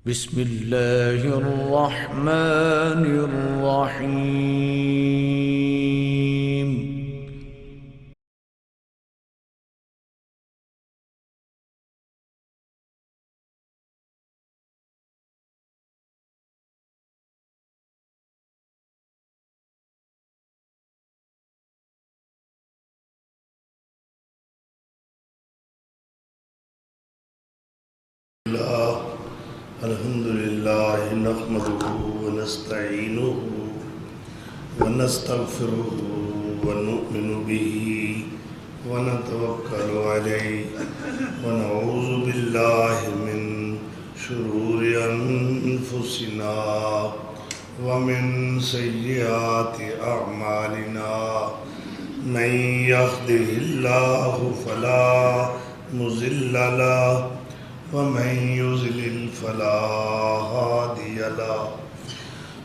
بسم الله الرحمن الرحيم. الحمد لله نحمده ونستعينه ونستغفره ونؤمن به ونتوكل عليه ونعوذ بالله من شرور أنفسنا ومن سيئات أعمالنا من يهده الله فلا مضل له ومن يضلل فلا هادي له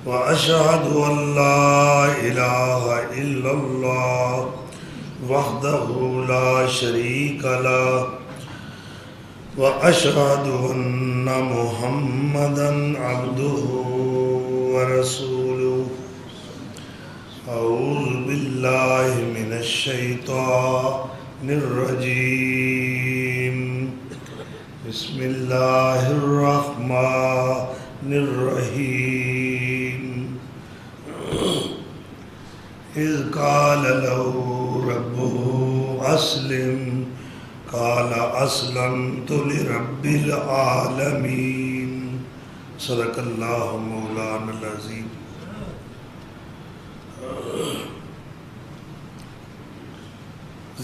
وأشهد أن لا إله إلا الله وحده لا شريك له وأشهد أن محمدا عبده ورسوله. أعوذ بالله من الشيطان الرجيم. بسم الله الرحمن الرحيم. إذ قال له ربه أسلم قال أسلمت لرب العالمين. صدق الله مولانا العظيم.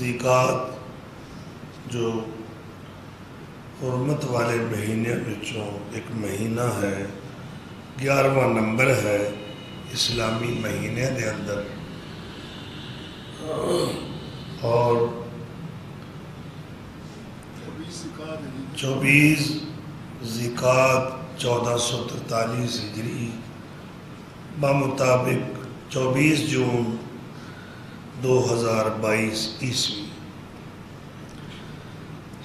زکات جو حرمت والے مہینے بچوں ایک مہینہ ہے، 11واں نمبر ہے اسلامی مہینے دے اندر، اور 24 ذیقعد 1443 ہجری بمطابق 24 جون 2022 عیسوی.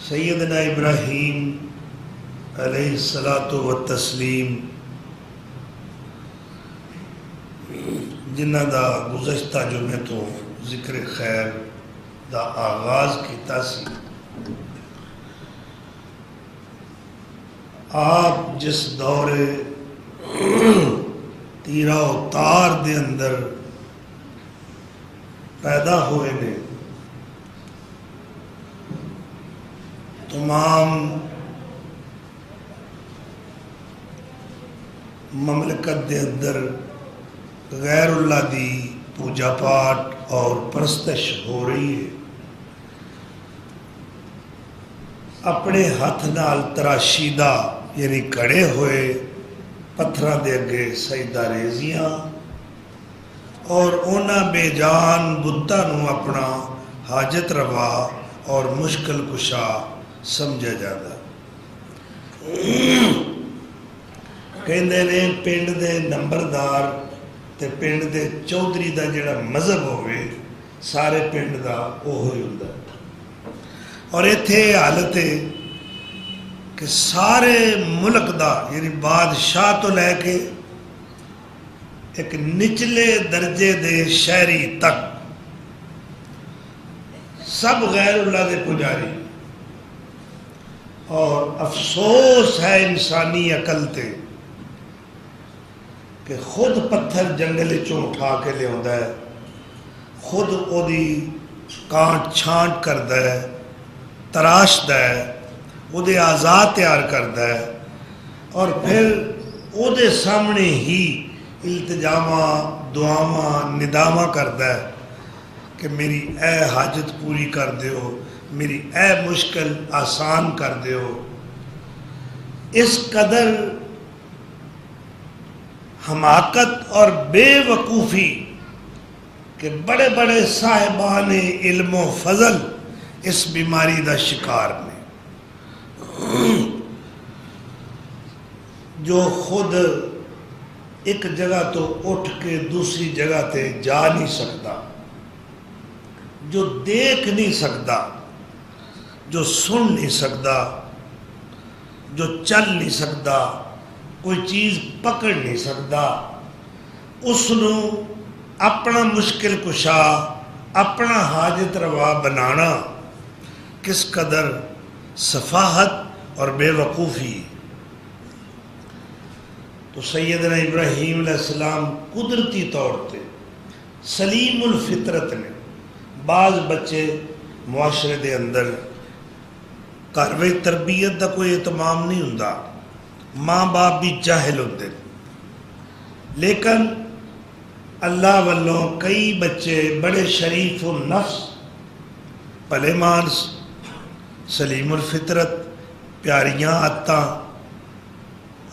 سیدنا ابراہیم علیہ الصلاۃ والتسلیم جنہ دا گزشتہ جمعے تو ذکر خیر دا آغاز کیتا سی، آپ جس دور تیرا و تار دے اندر پیدا ہوئے نے، تمام مملکت دے اندر غیر اللہ دی پوجا پاٹ اور پرستش ہو رہی ہے. اپنے ہاتھ نال تراشیدہ یعنی کڑے ہوئے پتھراں دے اگے سجدہ ریزیاں، اور انہاں بے جان بتاں نوں اپنا حاجت روا اور مشکل کشا سمجھا جاتا. کہندے نے پنڈ دے نمبردار تے پنڈ دے چودھری دا جڑا مذہب ہوئے سارے پنڈ دا اوہی ہوندا ہے. اور ایتھے حالت ہے کہ سارے ملک دا یعنی بادشاہ تو لے کے ایک نچلے درجے دے شہری تک سب غیر اللہ دے پجاری. اور افسوس ہے انسانی عقل تے کہ خود پتھر جنگل چوں اٹھا کے لے آندا ہے، خود او دی کانٹ چھانٹ کردا ہے، تراشدا ہے، او دے اعضاء تیار کردا ہے، اور پھر او دے سامنے ہی التجاماں دعاواں نداماں کردا ہے کہ میری اے حاجت پوری کر دیو، میری اے مشکل آسان کر دیو. اس قدر حماقت اور بے وقوفی کہ بڑے بڑے صاحبان علم و فضل اس بیماری دا شکار نے، جو خود ایک جگہ تو اٹھ کے دوسری جگہ تے جا نہیں سکتا، جو دیکھ نہیں سکتا، جو سن نہیں سکتا، جو چل نہیں سکتا، کوئی چیز پکڑ نہیں سکتا، اس نو اپنا مشکل کشا، اپنا حاجت روا بنانا کس قدر سفاہت اور بے وقوفی۔ تو سیدنا ابراہیم علیہ السلام قدرتی طور پہ سلیم الفطرت نے، بعض بچے معاشرے دے اندر گھر وچ تربیت دا کوئی اہتمام نہیں ہوندا، ماں باپ بھی جاہل ہوندے، لیکن اللہ والوں کئی بچے بڑے شریف النفس، بھلے مانس، سلیم الفطرت، پیاریاں عادتاں،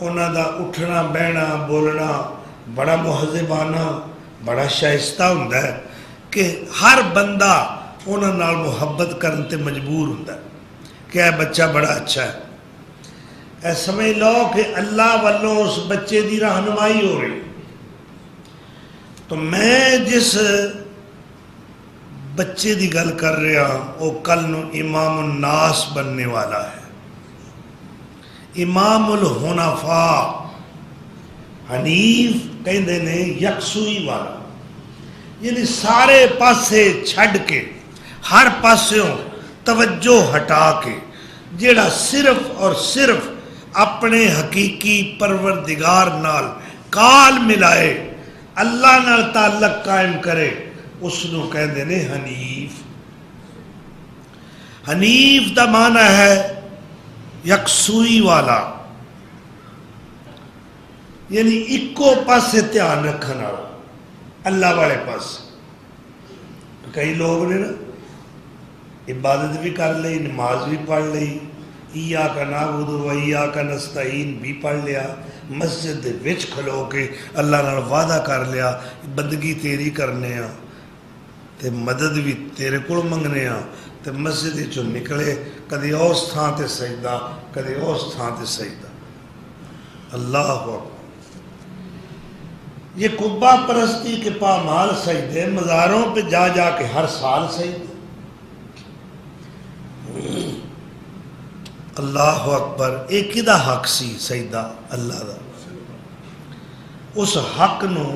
انہاں دا اٹھنا بہنا بولنا بڑا مہذبانہ، بڑا شائستہ ہوندا ہے کہ ہر بندہ انہاں نال محبت کرن تے مجبور ہوندا ہے کہ اے بچہ بڑا اچھا ہے۔ اے سمجھ لو کہ اللہ والوں اس بچے دی رہنمائی ہو رہی۔ تو میں جس بچے دی گل کر رہا ہوں وہ کل نو امام الناس بننے والا ہے، امام الحنفاء، حنیف کہندے نے یکسوئی والا، یعنی سارے پاسے چھڈ کے، ہر پاسوں توجہ ہٹا کے، جیڑا صرف اور صرف اپنے حقیقی پروردگار نال کال ملائے، اللہ نال تعلق قائم کرے، اس نو کہندے نے حنیف۔ حنیف دا معنی ہے یکسوئی والا، یعنی ایکو پاسے دھیان رکھنے والا، اللہ والے پاسے۔ کئی لوگ نے نا عبادت بھی کر لی، نماز بھی پڑھ لی، ایاک نعبد و ایاک نستعین بھی پڑھ لیا، مسجد دے وچ کھلو کے اللہ نال وعدہ کر لیا بندگی تیری کرنے ہاں تے مدد بھی تیرے کول منگنے ہاں، تے مسجد چوں نکلے کدی اس تھان تے سجدہ، کدی اس تھان تے سجدہ۔ اللہ اکبر۔ یہ قبہ پرستی کے پامال سجدے، مزاروں پہ جا جا کے ہر سال سجدے۔ اللہ اکبر۔ ایک دا حق سی سجدہ اللہ دا، اس حق نو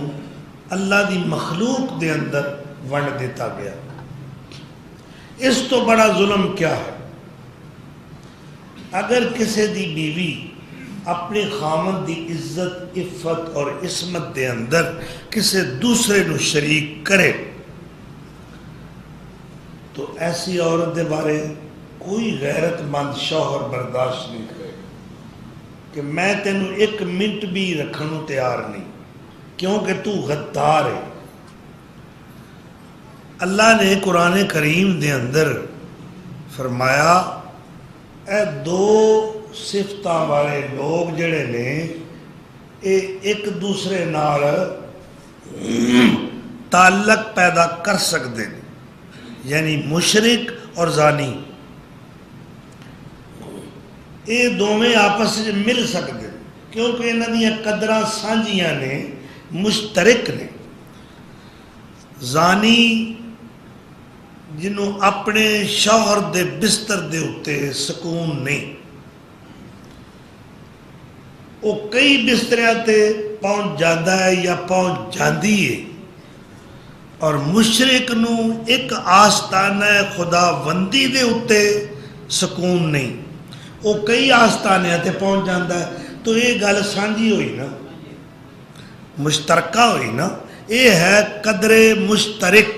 اللہ دی مخلوق دے اندر ونڈ دیتا گیا۔ اس تو بڑا ظلم کیا ہے؟ اگر کسی دی بیوی اپنے خامد دی عزت، عفت اور عصمت دے اندر کسی دوسرے نو شریک کرے تو ایسی عورت دے بارے کوئی غیرت مند شوہر برداشت نہیں کرے کہ میں تینوں ایک منٹ بھی رکھنوں تیار نہیں، کیونکہ تو غدار ہے۔ اللہ نے قرآن کریم دے اندر فرمایا اے دو صفتاں والے لوگ جڑے نے اے ایک دوسرے نال تعلق پیدا کر سکتے ہیں، یعنی مشرک اور زانی، یہ دونوں آپس میں مل سکتے ہیں کیونکہ انہاں دیاں قدراں سانجیاں نے، مشترک نے۔ زانی جنہوں اپنے شوہر دے بستر دے اتے سکون نہیں، وہ کئی بستریاں تے پہنچ جاتا ہے یا پہنچ جاندی ہے، اور مشرک نو ایک آستانہ خدا بندی دے اتے سکون نہیں، وہ کئی آستانے تے پہنچ جاتا ہے۔ تو یہ گل سانجی ہوئی نا، مشترکہ ہوئی نا، یہ ہے قدر مشترک۔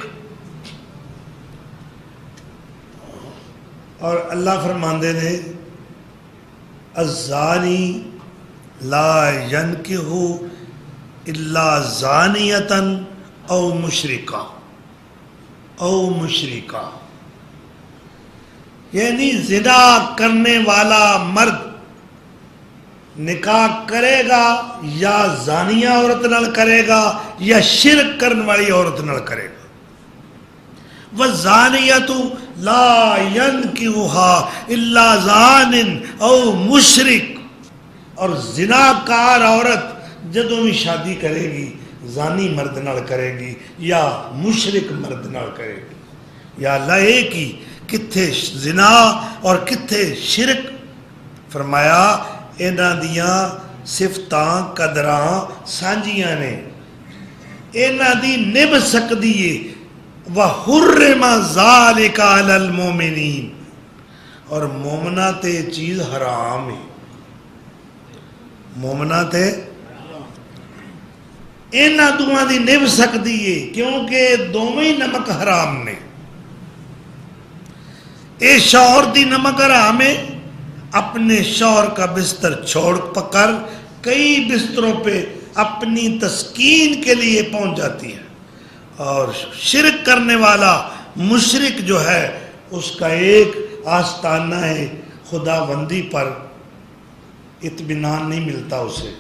اور اللہ فرماندے نے الزانی لا ینکح الا زانیتا او مشرکہ، یعنی زنا کرنے والا مرد نکاح کرے گا یا زانیہ عورت نال کرے گا یا شرک کرنے والی عورت نال کرے گا۔ وَالزَّانِيَةُ لَا يَنْكِحُهَا إِلَّا زَانٍ أَوْ مُشْرِكٌ، اور زناکار عورت جدوں بھی شادی کرے گی زانی مرد نال کرے گی یا مشرک مرد نال کرے گی۔ یا اللہ ایک ہی، کتھے زنا اور کتھے شرک؟ فرمایا انہاں دیاں صفتاں قدراں سانجیاں نے انہاں دی نبھ سکدی ہے وَحُرِّمَ ذَلِكَ عَلَى الْمُؤْمِنِينَ اور مومنہ تے چیز حرام ہے مومنہ تے انہاں دوہاں دی نبھ سکدی ہے کیونکہ دوویں نمک حرام نے اے شوہر دی نمک حرام ہے اپنے شوہر کا بستر چھوڑ پکر کئی بستروں پہ اپنی تسکین کے لیے پہنچ جاتی ہے اور شرک کرنے والا مشرک جو ہے اس کا ایک آستانہ ہے خدا بندی پر اطمینان نہیں ملتا اسے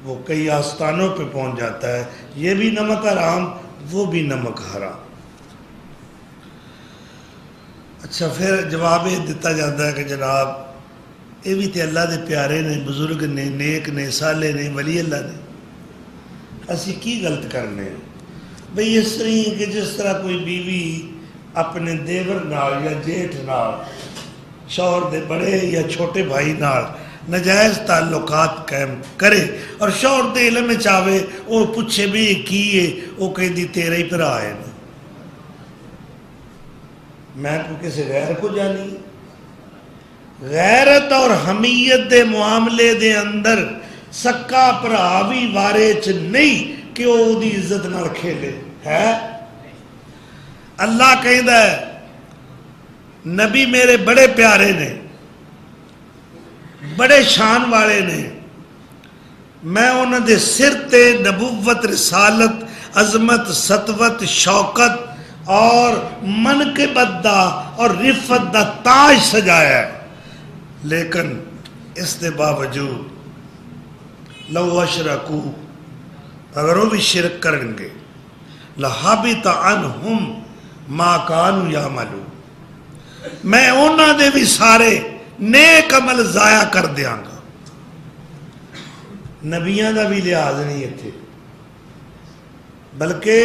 وہ کئی آستانوں پہ پہنچ جاتا ہے یہ بھی نمک حرام وہ بھی نمک حرام اچھا پھر جواب یہ دیتا جاتا ہے کہ جناب یہ بھی تے اللہ دے پیارے نے بزرگ نے نیک نے صالح نے ولی اللہ نے اسی کی غلط کرنے بھئی اس طرح کہ جس طرح کوئی بیوی اپنے دیور نال یا جیٹھ نال شوہر دے بڑے یا چھوٹے بھائی نال نجائز تعلقات قائم کرے اور شوہر دے علم میں چاہے وہ پوچھے بھی کی ہے وہ کہہ دی تیرے ہی پر آئے نا میں کو کسی غیر کو جانی غیرت اور حمیت دے معاملے دے اندر سکا پراوی وارے چ نہیں کہ وہ دی عزت نہ کھیلے ہے اللہ کہندا ہے نبی میرے بڑے پیارے نے بڑے شان والے نے میں انہاں دے سر تے نبوت رسالت عظمت سطوت شوکت اور منقبت دا اور رفت دا تاج سجایا ہے لیکن اس دے باوجود لو اشرکو اگر وہ بھی شرک کریں گے لَحَبِطَ عَنْهُمْ مَا كَانُوا يَعْمَلُونَ میں انہاں دے بھی سارے نیک عمل ضائع کر دیاں گا نبیاں دا بھی لحاظ نہیں تھے بلکہ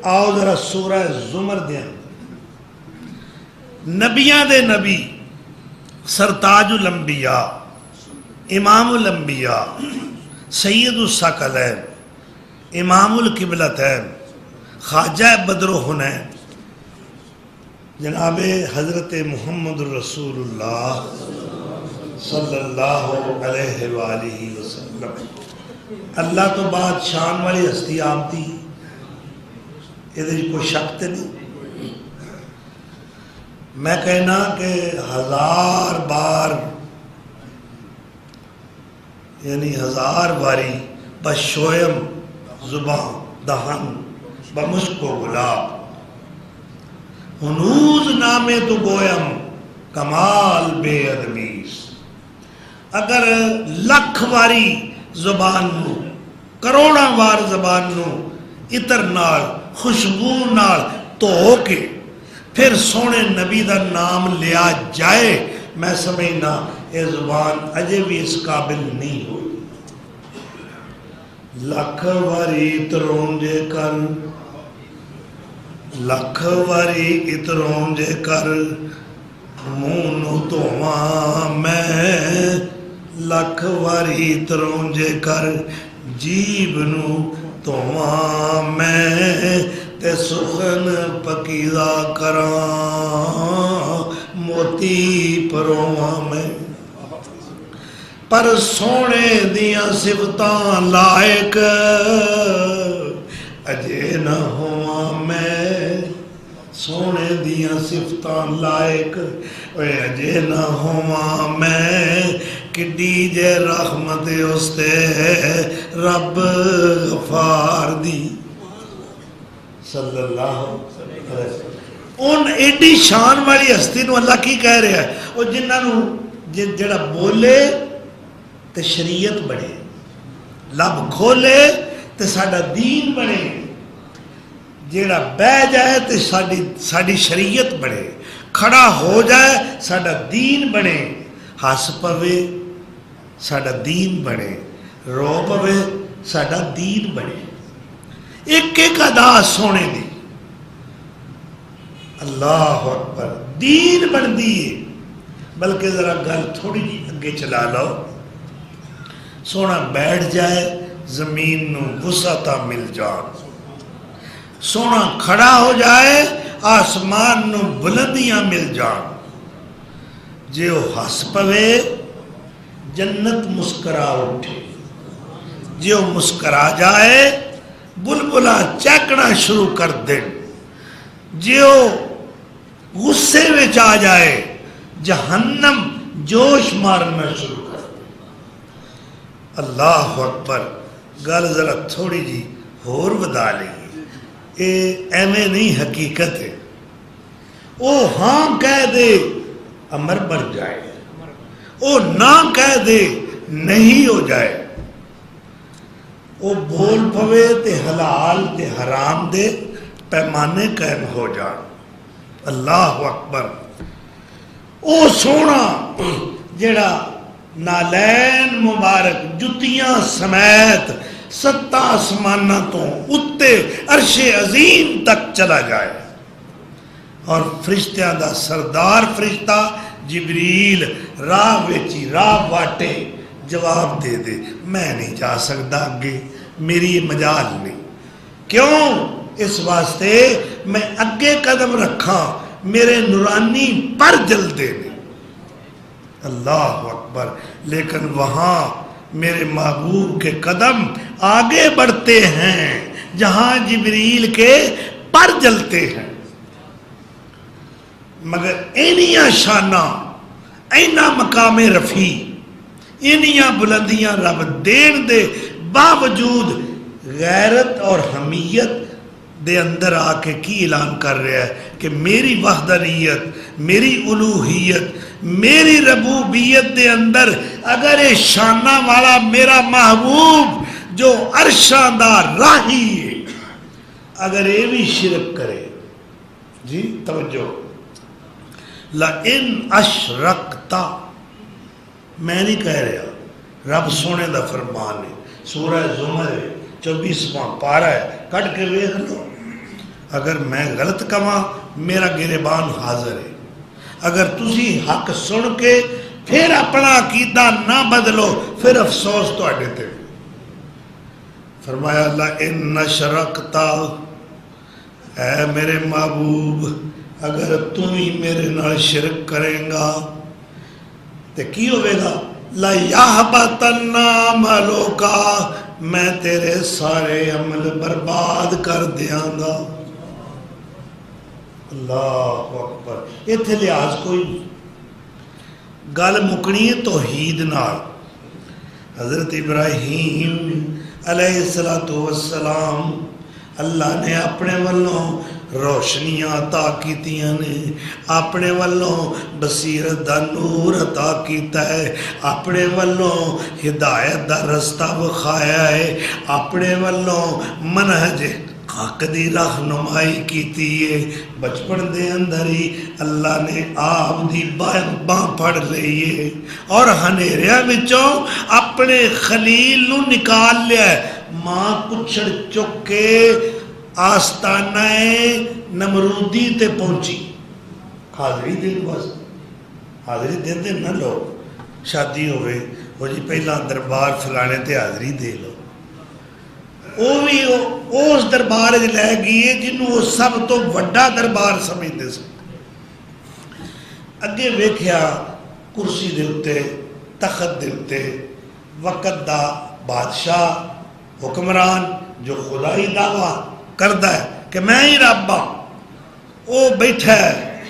آؤ ذرا سورہ زمر دے اندر نبیاں دے نبی سرتاج الانبیاء امام الانبیاء سید الثقلین امام القبلتین خواجہ بدر و حنین جناب حضرت محمد رسول اللہ صلی اللہ علیہ وآلہ وسلم اللہ تو بات شان والی ہستی آپ دی ادھر کوئی شک تے نہیں میں کہنا کہ 1000 بار یعنی 1000 باری بشویم زبان دہن بمشک و گلاب ہنوز نامے تو گویم کمال بے ادبیس اگر لکھ واری زبان نو کروڑا وار زبان نو اتر نال خوشبو نال تو کے پھر سونے نبی دا نام لیا جائے میں سمجھنا یہ زبان اجے بھی اس قابل نہیں ہوئی لکھ واری اترونجے کر لکھ واری اترونجے کر مونو تواں میں لکھ واری اترونجے کر جیب نو تواں میں تے سخن پکیزہ کراں موتی پرواں میں پر سونے دیاں صفتاں لائق اجے نہ ہوا میں سونے دیاں صفتاں لائق اجے نہ ہوا میں کڈی جے رحمت اس تے رب غفار دی صلی اللہ علیہ وسلم ان ایڈی شان والی ہستی نو اللہ کی کہہ رہا ہے وہ جنہاں نو جڑا بولے تے شریعت بڑھے لب کھولے تے ساڈا دین بڑھے جڑا بہ جائے تے ساڈی شریعت بڑھے کھڑا ہو جائے ساڈا دین بڑھے ہس پوے ساڈا دین بڑھے رو پوے ساڈا دین بڑھے ایک ایک ادا سونے دی اللہ اکبر دین بن دیئے بلکہ ذرا گل تھوڑی جی اگے چلا لو سونا بیٹھ جائے زمین نو وسعتاں مل جان، سونا کھڑا ہو جائے آسمان نو بلندیاں مل جان، جے وہ ہس پوے جنت مسکرا اٹھے، جے وہ مسکرا جائے بلبلا چہکنا شروع کر دیں، جے وہ غصے وچ آ جائے جہنم جوش مارنا شروع کر دے۔ اللہ اکبر، گل ذرا تھوڑی جی ہور ودا لئیے، اے ایویں نہیں حقیقت ہے۔ او ہاں کہہ دے امر بڑھ جائے، او نہ کہہ دے نہیں ہو جائے، او بول پوے تے حلال تے حرام دے پیمانے قائم ہو جان۔ اللہ اکبر، او سونا جڑا نالین مبارک جتیاں سمیت 7 آسمانہ تو اتے عرش عظیم تک چلا جائے، اور فرشتیاں دا سردار فرشتہ جبریل راہ ویچی راہ واٹے جواب دے دے میں نہیں جا سکتا اگے، میری یہ مجال نہیں۔ کیوں؟ اس واسطے میں اگے قدم رکھا، میرے نورانی پر جلدے نہیں۔ اللہ اکبر، لیکن وہاں میرے محبوب کے قدم آگے بڑھتے ہیں جہاں جبریل کے پر جلتے ہیں، مگر اینیاں شانہ، اینا مقام رفیع، اینیاں بلندیاں رب دین دے باوجود غیرت اور حمیت دے اندر آ کے کی اعلان کر رہا ہے کہ میری وحدانیت، میری الوہیت، میری ربوبیت دے اندر اگر یہ شانہ والا میرا محبوب جو عرشاں دا راہی ہے اگر یہ بھی شرک کرے، جی توجہ، لَإِنْ أَشْرَكْتَ، میں نہیں کہہ رہا، رب سونے دا فرمان ہے، سورہ زمر ہے، 24واں پارہ ہے، کٹ کے ویکھ لو۔ اگر میں غلط کما میرا گریبان حاضر ہے، اگر تسی حق سن کے پھر اپنا عقیدہ نہ بدلو پھر افسوس تو اڈے تے۔ فرمایا لَإِنْ أَشْرَكْتَ، اے میرے محبوب اگر تم ہی میرے نال شرک کریں گا تو کی ہوئے گا؟ لَيَحْبَطَنَّ عَمَلُكَ، میں تیرے سارے عمل برباد کر دیاں گا۔ اللہ اکبر، ایتھے لحاظ کوئی گل مکنی ہے توحید نال۔ حضرت ابراہیم علیہ السلام اللہ نے اپنے والوں روشنیاں عطا کیتیاں نے، اپنے والوں بصیرت دا نور عطا کیتا ہے، اپنے والوں ہدایت دا رستہ بخایا ہے، اپنے والوں منہج حق دی رہنمائی کیتی ہے۔ بچپن دے اندر ہی اللہ نے آپ دی باں پھڑ لئیے اور ہنیریاں وچوں اپنے خلیل نو نکال لیا ہے۔ ماں کچھڑ چک کے آستانہ نمرودی تے پہنچی، حاضری دن بس، حاضری دن دے نہ لو، شادی ہوئے وہ جی پہلا دربار فلانے تے حاضری دے لو، وہ بھی اس دربار لے گئے جنہوں وہ سب تو وڈا دربار سمجھتے سے۔ اگے ویکھیا کرسی دے اتے تخت دے اتے وقت دا بادشاہ حکمران جو خدائی دعویٰ کردہ ہے کہ میں ہی رب ہاں، وہ بیٹھا ہے۔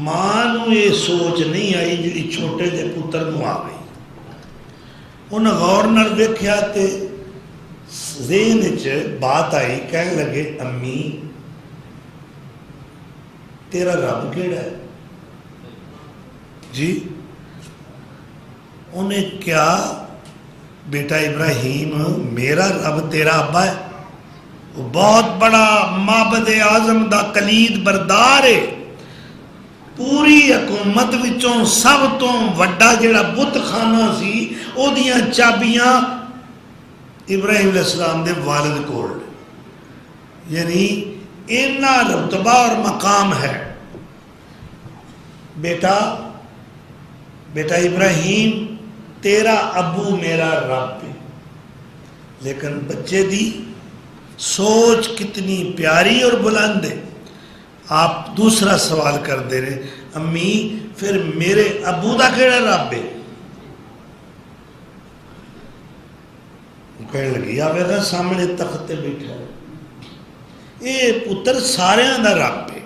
ماں نو یہ سوچ نہیں آئی جی چھوٹے دے پتر نو آ گئی، انہیں غور نال ویکھیا تے ذہن وچ بات آئی، کہنے لگے امی تیرا رب کیڑا ہے؟ جی انہیں کیا بیٹا ابراہیم میرا رب تیرا ابا ہے، وہ بہت بڑا معبد اعظم دا کلید بردار ہے، پوری حکومت وچوں سب تو وڈا جڑا بت خانہ سی او دیاں چابیاں ابراہیم علیہ السلام دے والد کول، یعنی اتنا رتبہ اور مقام ہے۔ بیٹا ابراہیم تیرا ابو میرا رب ہے. لیکن بچے دی سوچ کتنی پیاری اور بلند ہے. آپ دوسرا سوال کر دے رہے امی پھر میرے ابو دا کیڑا رب ہے؟ کہنے لگی آوے گا سامنے تخت تے بیٹھا ہے اے پتر سارے دا رب ہے.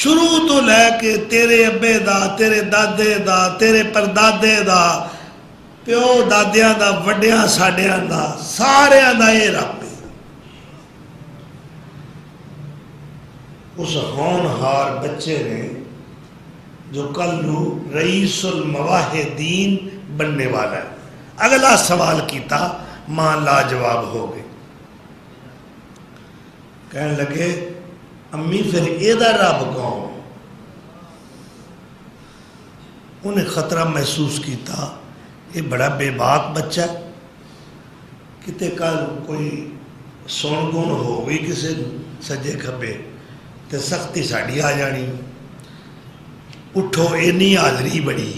شروع تو لے کے تیرے ابے دا، تیرے دادے دا، تیرے پردادے دا، پیو دادیاں دا، وڈیاں ساڈیاں دا، سارے دا یہ رب ہے. اس ہونہار بچے نے جو کل نو رئیس المواحدین بننے والا ہے، اگلا سوال کیتا، ماں لاجواب ہو گئی. کہنے لگے امی پھر ایدہ رب کون؟ انہیں خطرہ محسوس کیتا یہ بڑا بے باک بچہ ہے، کتے کل کوئی سون گون ہو گئی کسے سجے کھبے تے سختی ساڑی آ جانی. اٹھو اینی حاضری بڑی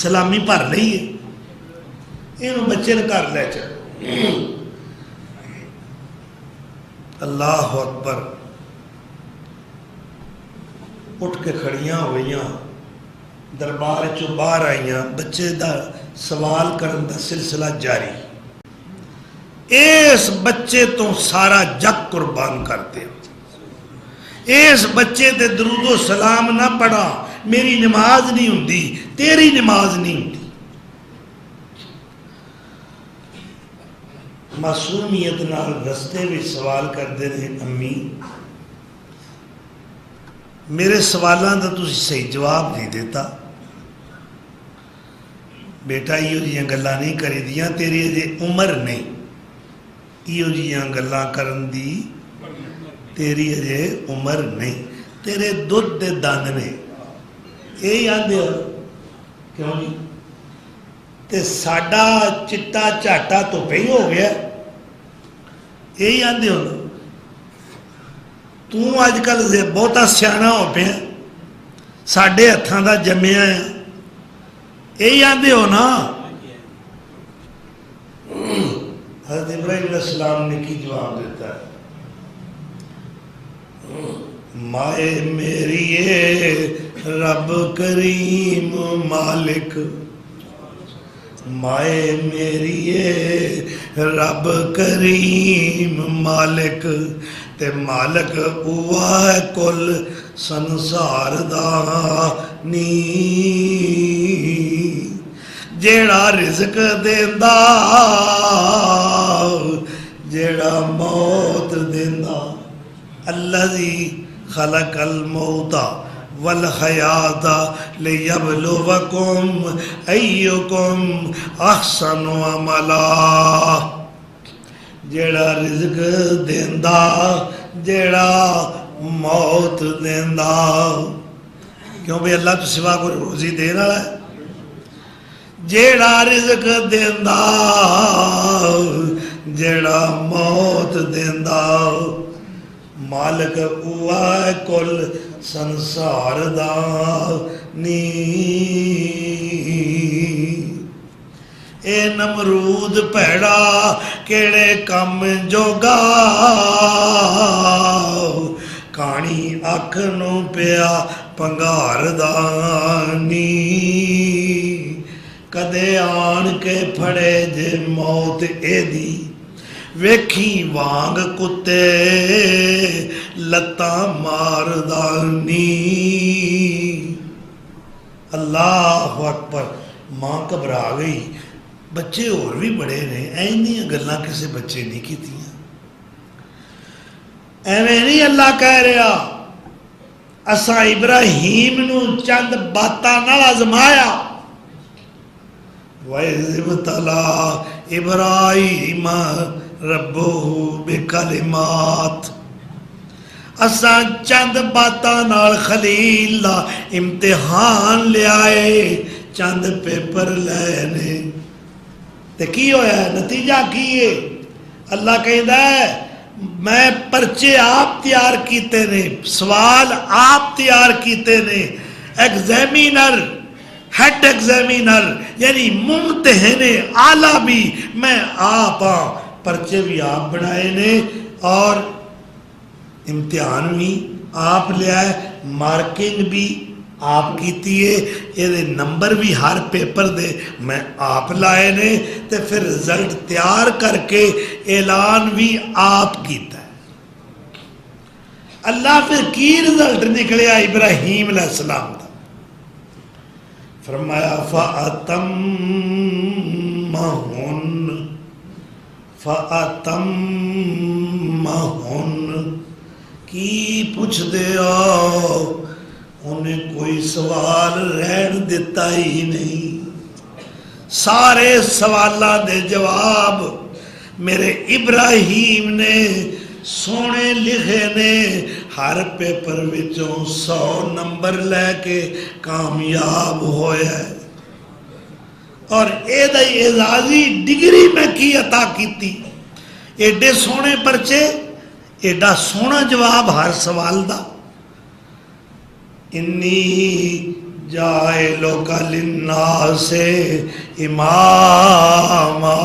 سلامی پر لئیے انہوں بچے نے کر لے چاہے. اللہ اکبر. اٹھ کے کھڑیاں ہوئیاں، دربار چو باہر آئیاں، بچے دا سوال کرن دا سلسلہ جاری. اس بچے تو سارا جگ قربان کرتے. اس بچے تے درود و سلام نہ پڑھا میری نماز نہیں ہوندی، تیری نماز نہیں ہوندی. معصومیت نال رستے بھی سوال کرتے رہے امی میرے سوالاں دا تسی صحیح جواب نہیں دیتا. بیٹا یہ جیاں گلاں نہیں کری دیاں، تیری اجے عمر نہیں یہ جیاں گلاں کرن دی، تیری اجے عمر نہیں، تیرے دودھ دے دند نے. یہی آندے ہو کیوں نہیں؟ تے ساڈا چٹا چاٹا تو پہ ہو گیا. یہی آندے ہو نا. تو آج کل بہتا سیانا ہو پہ ساڈے ہتھاں دا جمیا ہے. یہی آندے ہو نا. حضرت ابراہیم علیہ السلام نے کی جواب دیتا ہے؟ مائے میری رب کریم مالک، مائے میری رب کریم مالک تے مالک اوہ کل سنسار دا نی جیڑا رزق دیندا جیڑا موت دیندا. الذی خلق الموت والحیات لیبلوکم ایکم احسن عملا. جیڑا رزق دیندا جیڑا موت دیندا. کیوں بھئی اللہ تو سوا کو روزی دین والا ہے. جیڑا رزق دیندا جیڑا موت دیندا مالک اوہ کل سنسار دا نی. اے نمرود پیڑا کیڑے کم جوگا کانی اکھ نو پیا پنگار دا نی. کدے آن کے پھڑے جے موت اے دی ویکھی وانگ کتے لتاں ماردانی. اللہ اکبر. ماں گھبرا گئی. بچے اور بھی بڑے نے اینیاں گلاں کسے بچے نہیں کیتیاں. ایویں نہیں اللہ کہہ رہا اساں ابراہیم نو چند باتاں نال آزمایا. وَإِذِ ابْتَلَىٰ إِبْرَاهِيمَ رَبُّهُ بِكَلِمَاتٍ. اساں چند باتاں نال خلیل دا امتحان لے آئے، چند پیپر لے نے تے کی ہویا ہے؟ نتیجہ کی ہے؟ اللہ کہتا ہے میں پرچے آپ تیار کیتے نے، سوال آپ تیار کیتے نے. ایگزامینر ہیڈ ایگزامینر یعنی ممتحن آلہ بھی میں آپ ہاں، پرچے بھی آپ بنائے نے اور امتحان بھی آپ لیا ہے، مارکنگ بھی آپ کیتی ہے، یہ نمبر بھی ہر پیپر دے میں آپ لائے نے، تے پھر رزلٹ تیار کر کے اعلان بھی آپ کیتا ہے۔ اللہ پھر کی رزلٹ نکلیا ابراہیم علیہ السلام دا، فرمایا فَأَتَمَّهُنَّ کی پوچھ دے آؤ، انہیں کوئی سوال رہن دیتا ہی نہیں، سارے سوالہ دے جواب میرے ابراہیم نے سونے لکھے نے، ہر پیپر وچوں 100 نمبر لے کے کامیاب ہویا ہے۔ اور ایدہ اعزازی ڈگری میں کی عطا کیتی، ایڈے سونے پرچے، ایڈا سونا جواب ہر سوال دا۔ انی جائلک للناس اماما،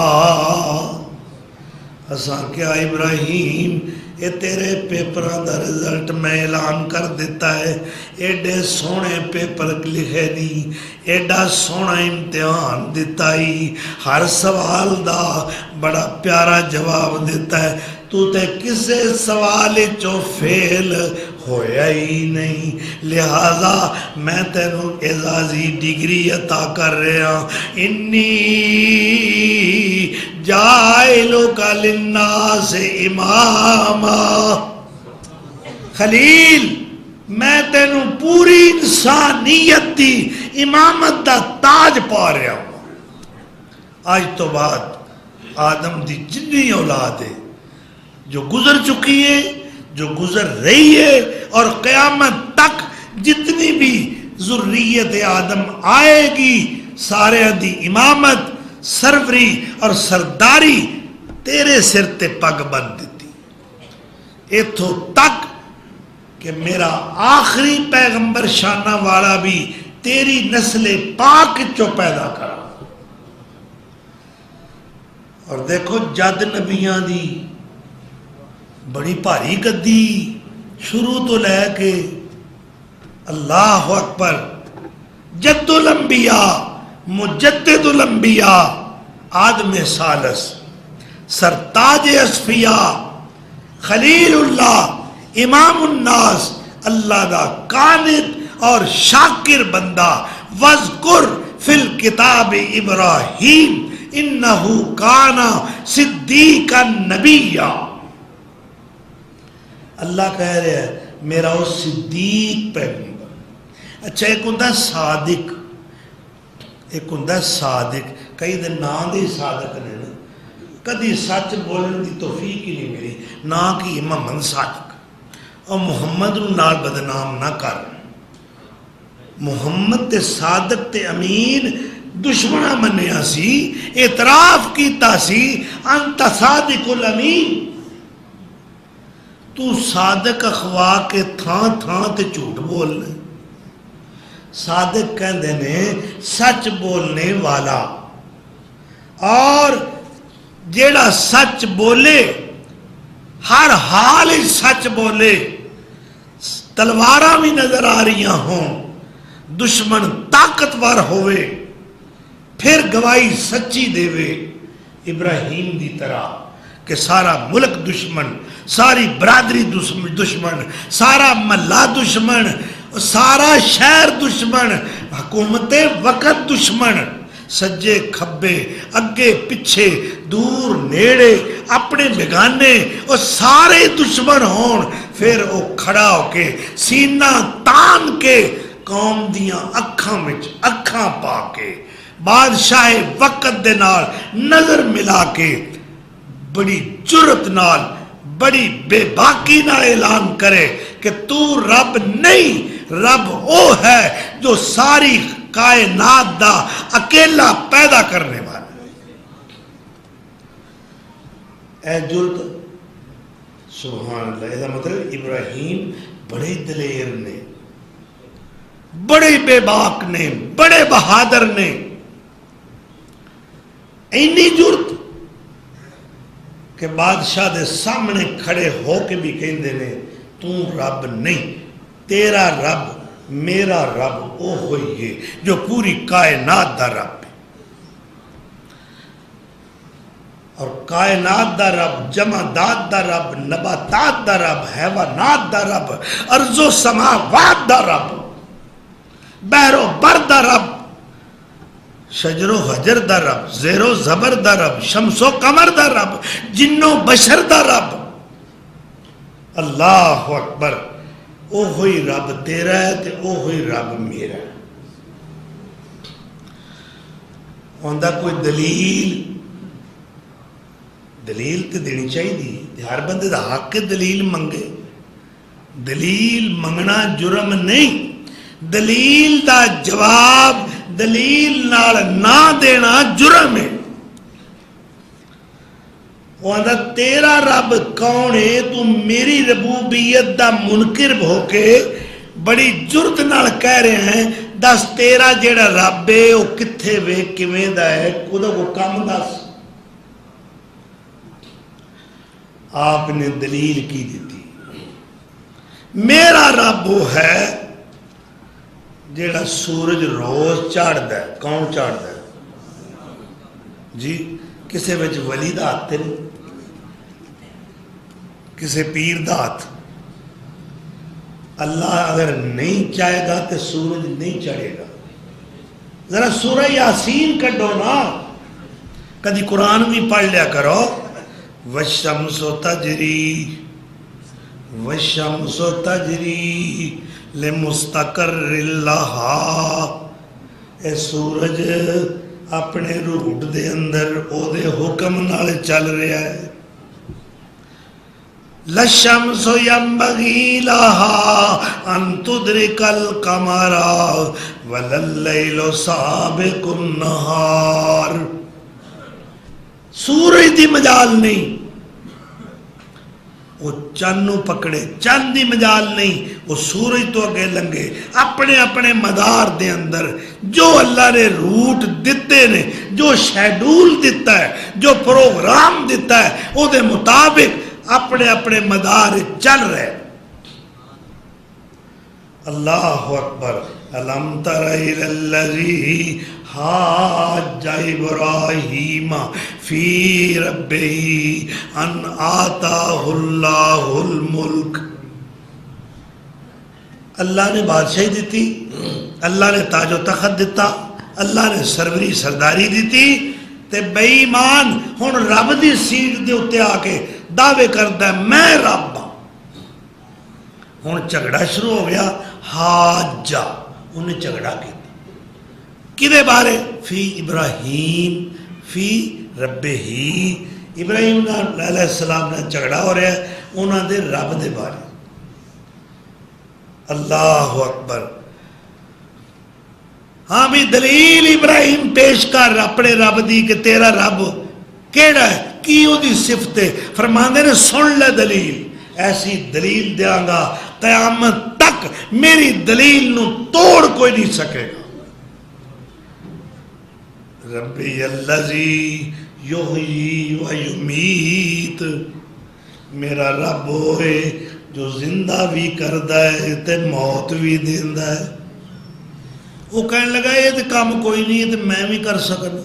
اساں کیا ابراہیم یہ تیرے پیپران دا رزلٹ میں اعلان کر دیتا ہے، ایڈے سونے پیپر لکھے نہیں، ایڈا سونا امتحان دیتا ہی، ہر سوال دا بڑا پیارا جواب دیتا ہے، تو تے کسے سوال چو فیل ہویا ہی نہیں، لہذا میں تینوں اعزازی ڈگری عطا کر رہا ہوں۔ انی جائلک للناس اماما، خلیل میں تینوں پوری انسانیت دی امامت دا تاج پا رہا ہوں۔ آج تو بعد آدم دی جتنی اولاد ہے جو گزر چکی ہے، جو گزر رہی ہے، اور قیامت تک جتنی بھی ذریت آدم آئے گی، سارے دی امامت، سروری اور سرداری تیرے سر تے پگ بند دیتی، ایتھوں تک کہ میرا آخری پیغمبر شانہ والا بھی تیری نسل پاک چو پیدا کرا۔ اور دیکھو جد نبیاں دی بڑی بھاری گدی شروع تو لے کے اللہ اکبر، جد الانبیاء مجدد الانبیاء آدم ثالث سرتاج اصفیاء خلیل اللہ امام الناس، اللہ دا قانت اور شاکر بندہ، وذکر فی الکتاب ابراہیم انہو کانا صدیقا نبیہ۔ اللہ کہہ رہے ہیں میرا وہ صدیق پیغمبر۔ اچھا ایک ہوندہ صادق، ایک ہوندہ صادق، کئی دن نام دی صادق نے نا، کدی سچ بولن دی توفیق ہی نہیں ملی، نہ کہ محمد صادق، اور محمد نال بدنام نہ کر۔ محمد تے صادق تے امین دشمنہ منیا سی، اعتراف کیتا سی انت صادق الامین، تو صادق اخوا کے تھان تھان تے جھوٹ بولنے، صادق کہندے نے سچ بولنے والا، اور جیڑا سچ بولے ہر حال سچ بولے، تلواراں بھی نظر آ رہی ہوں، دشمن طاقتور ہوئے پھر گواہی سچی دے وے، ابراہیم دی طرح کہ سارا ملک دشمن، ساری برادری دشمن، سارا محلہ دشمن، سارا شہر دشمن، حکومت وقت دشمن، سجے کھبے اگے پیچھے دور نیڑے اپنے بیگانے وہ سارے دشمن ہون، پھر وہ کھڑا ہو کے سینہ تان کے قوم دیاں اکھاں وچ اکھاں پا کے بادشاہ وقت دے نال نظر ملا کے بڑی جرت نال بڑی بے باکی نال اعلان کرے کہ تو رب نہیں، رب او ہے جو ساری کائنات دا اکیلا پیدا کرنے والا۔ اے جرت، سبحان اللہ، یہ مطلب ابراہیم بڑے دلیر نے، بڑے بے باک نے، بڑے بہادر نے، اینی جرت کہ بادشاہ دے سامنے کھڑے ہو کے بھی کہندے نے تو رب نہیں، تیرا رب میرا رب وہ ہوئی ہے جو پوری کائنات دا رب ہے، اور کائنات دا رب، جمادات دا رب، نباتات دا رب، حیوانات دا رب، ارض و سماوات دا رب، بحر و بر دا رب، شجر و حجر دا رب، زیر و زبر دا رب، شمس و قمر دا رب، جن و بشر دا رب، اللہ اکبر، او ہوئی رب تیرا ہے تے او ہوئی رب میرا ہے۔ ہوندہ کوئی دلیل تے دینی چاہیے، ہر بندے دا حق کے دلیل منگے، دلیل منگنا جرم نہیں، دلیل دا جواب دلیل نال نہ دینا جرم ہے۔ وہ آندھا تیرا رب کون ہے، تو میری ربوبیت دا منکر ہو کے بڑی جرت نال کہہ رہے ہیں، دس تیرا جیڑا رب ہے وہ کتھے وے کیویں دا ہے، خدا کو کم دس۔ آپ نے دلیل کی دیتی، میرا رب وہ ہے جیڑا سورج روز چاڑھدا ہے۔ کون چاڑھدا ہے جی؟ کسے وچ ولی دا ہاتھ نہیں، کسے پیر دا ہاتھ۔ اللہ اگر نہیں چاہے گا تو سورج نہیں چڑھے گا۔ ذرا سورہ یاسین کڈو نا، کدی قرآن بھی پڑھ لیا کرو۔ والشمس تجری والشمس تجری لمستقر لہا، اے سورج اپنے روٹ دے اندر او دے حکم نال چل رہا ہے۔ للشمس ينبغي لها ان تدرك القمر ولا الليل سابق النهار۔ سورج دی مجال نہیں، وہ چند پکڑے، چند دی مجال نہیں، وہ سورج تو اگے لنگے، اپنے اپنے مدار دے اندر جو اللہ نے روٹ دیتے نے، جو شیڈول دیتا ہے، جو پروگرام دیتا ہے، وہ دے مطابق اپنے اپنے مدار چل رہے۔ اللہ اکبر۔ الم تر الی الذی حاج ابراہیم فی ربہ ان آتاہ اللہ الملک۔ اللہ نے بادشاہی دیتی، اللہ نے تاج و تخت دیتا، اللہ نے سروری سرداری دیتی، تے بے ایمان ہن رب دی سیٹ دے اتے آ کے دعوے کرتا ہے میں رب ہوں۔ ہن جھگڑا شروع ہو گیا، حاجہ انہیں جھگڑا کیا کدے بارے؟ فی ابراہیم فی ربہ، ابراہیم علیہ السلام نے جھگڑا ہو رہا ہے انہوں دے رب دے بارے۔ اللہ اکبر۔ ہاں بھی دلیل ابراہیم پیش کر اپنے رب دی کہ تیرا رب کیڑا ہے، کی او دی صفت ہے۔ فرماندے نے سن لے دلیل، ایسی دلیل دیاں گا قیامت تک میری دلیل نو توڑ کوئی نہیں سکے گا۔ ربی الذی یحیی و یمیت، میرا رب ہوئے جو زندہ بھی کردا ہے تے موت بھی دیندا ہے۔ وہ کہنے لگا یہ تو کام کوئی نہیں ہے تو میں بھی کر سکنا،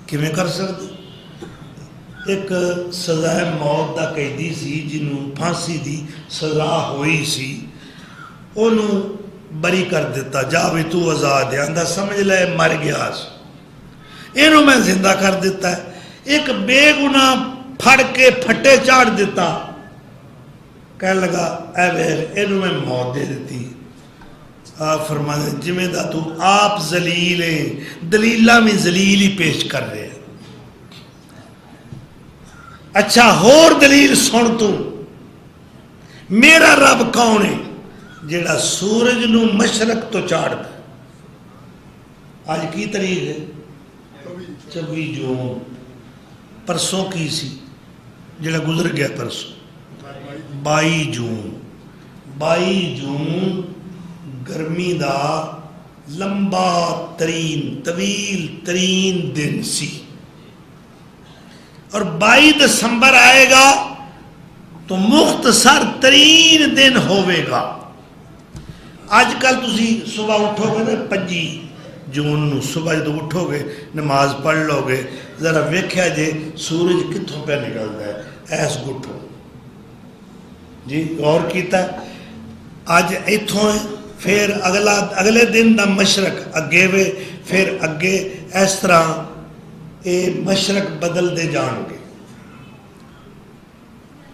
کیویں کر سکتا؟ ایک سزائے موت دا قیدی سی جنہوں پھانسی دی سزا ہوئی سی، انہوں بری کر دیتا، جا بھی تو آزاد ہے، اندھا سمجھ لے مر گیا سی، انہوں میں زندہ کر دیتا ہے۔ ایک بے گناہ پھڑ کے پھٹے چاڑ دیتا، کہنے لگا اے ویل انہوں میں موت دے دیتی۔ آپ فرماتے ہیں جمیں دا تو آپ ذلیل ہیں، دلیلہ میں ذلیل ہی پیش کر رہے ہیں۔ اچھا ہور دلیل سن تو، میرا رب کون ہے جیڑا سورج نو مشرق تو چاڑ دا۔ آج کی تاریخ ہے 24 جون، پرسوں کی سی جیڑا گزر گیا پرسوں 22 جون 22 جون گرمی دا لمبا ترین طویل ترین دن سی، اور 22 دسمبر آئے گا تو مختصر ترین دن ہوئے گا۔ آج کل تسی صبح اٹھو گے نا 25 جون نو صبح جدو اٹھو گے نماز پڑھ لو گے، ذرا ویکھیا جے سورج کتوں پہ نکلتا ہے، ایس گٹھو جی غور کیتا ہے؟ اج ایتھوں پھر اگلے دن دا مشرق اگے وے، پھر اگے اس طرح اے مشرق بدل دے جان گے،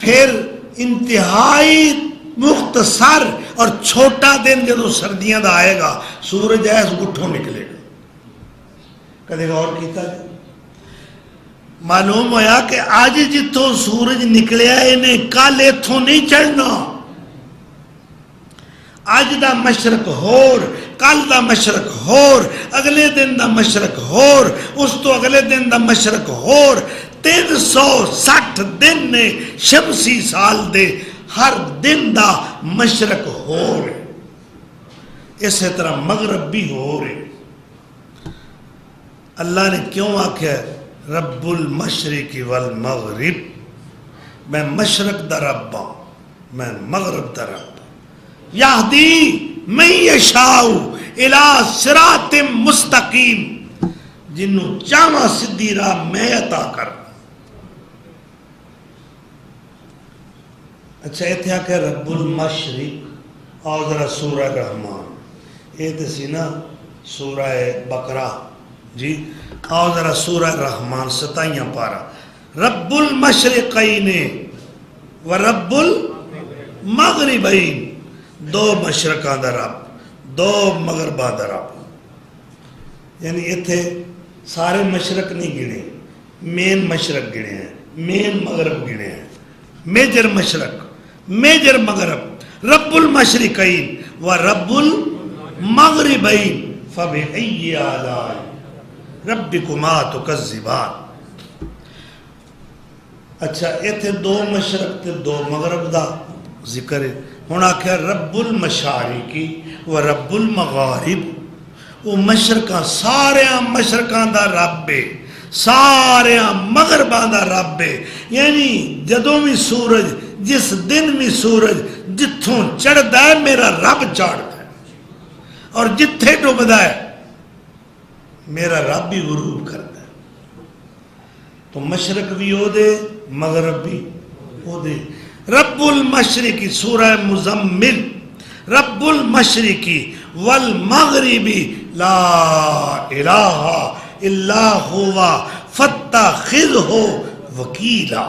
پھر انتہائی مختصر اور چھوٹا دن جدو سردیاں دا آئے گا سورج ایس گٹھوں نکلے گا۔ کدے غور کیتا جائے؟ معلوم ہویا کہ آج جتوں سورج نکلیا انہیں کل ایتھوں نہیں چڑھنا، آج دا مشرق ہور، کل دا مشرق ہور، اگلے دن دا مشرق ہور، اس تو اگلے دن دا مشرق ہور، 360 دن نے شمسی سال دے ہر دن دا مشرق ہور ہے، اسی طرح مغرب بھی ہور ہے۔ اللہ نے کیوں آکھا رب المشرق والمغرب، میں مشرق دا رب ہوں، میں مغرب دا رب ہوں۔ یہدی من یشاء الی صراط مستقیم، جنوں چاہواں سدھی راہ میں عطا کر۔ اچھا ایتھے آکھا رب المشرق، اور ذرا سورہ رحمان، یہ تو سی نا سورہ بقرہ جی، آؤ ذرا سورہ رحمان 27 پارہ، رب المشرقین و رب المغربین، دو مشرقاں دا رب، دو مغرباں دا رب، یعنی اتھے سارے مشرق نہیں گنے، مین مشرق گنے ہیں، مین مغرب گنے ہیں، میجر مشرق میجر مغرب، رب المشرقین و رب المغربین فبأی آلاء ربکما تکذبان۔ اچھا ایتھے دو مشرق تے دو مغرب دا ذکر ہے، ہن آکھیا رب المشارقی و رب المغارب، وہ مشرقاں سارے مشرقاں دا رب ہے، سارے مغرباں دا رب ہے، یعنی جدوں بھی سورج جس دن بھی سورج جتھوں چڑھدا ہے میرا رب چڑھدا ہے، اور جتھے ڈوبدا ہے میرا رب بھی غروب کرتا ہے۔ تو مشرق بھی ہو دے مغرب بھی ہو دے۔ رب المشرقی سورہ مزمل، رب المشرقی والمغربی لا الہ الا ہوا فاتخذہ وکیلا،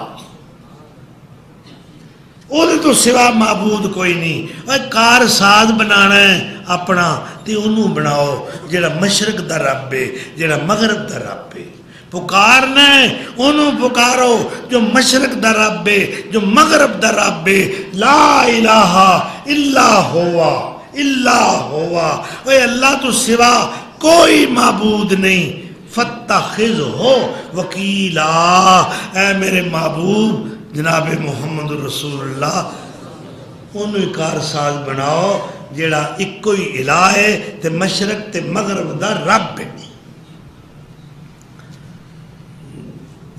وہ تو سوا معبود کوئی نہیں، کار ساز بنانا ہے اپنا تے انہوں بناؤ جڑا مشرق دا رب ہے، جڑا مغرب دا رب ہے، پکارنا ہے انہوں پکارو جو مشرق دا رب ہے، جو مغرب دا رب ہے، لا الہ الا ہوا الا ہوا، اے اللہ تو سوا کوئی معبود نہیں، فاتخذہ وکیلا، اے میرے محبوب جناب محمد رسول اللہ انہوں کار ساز بناؤ جیڑا ایک کوئی الہ ہے تے مشرق تے مغرب دا رب ہے۔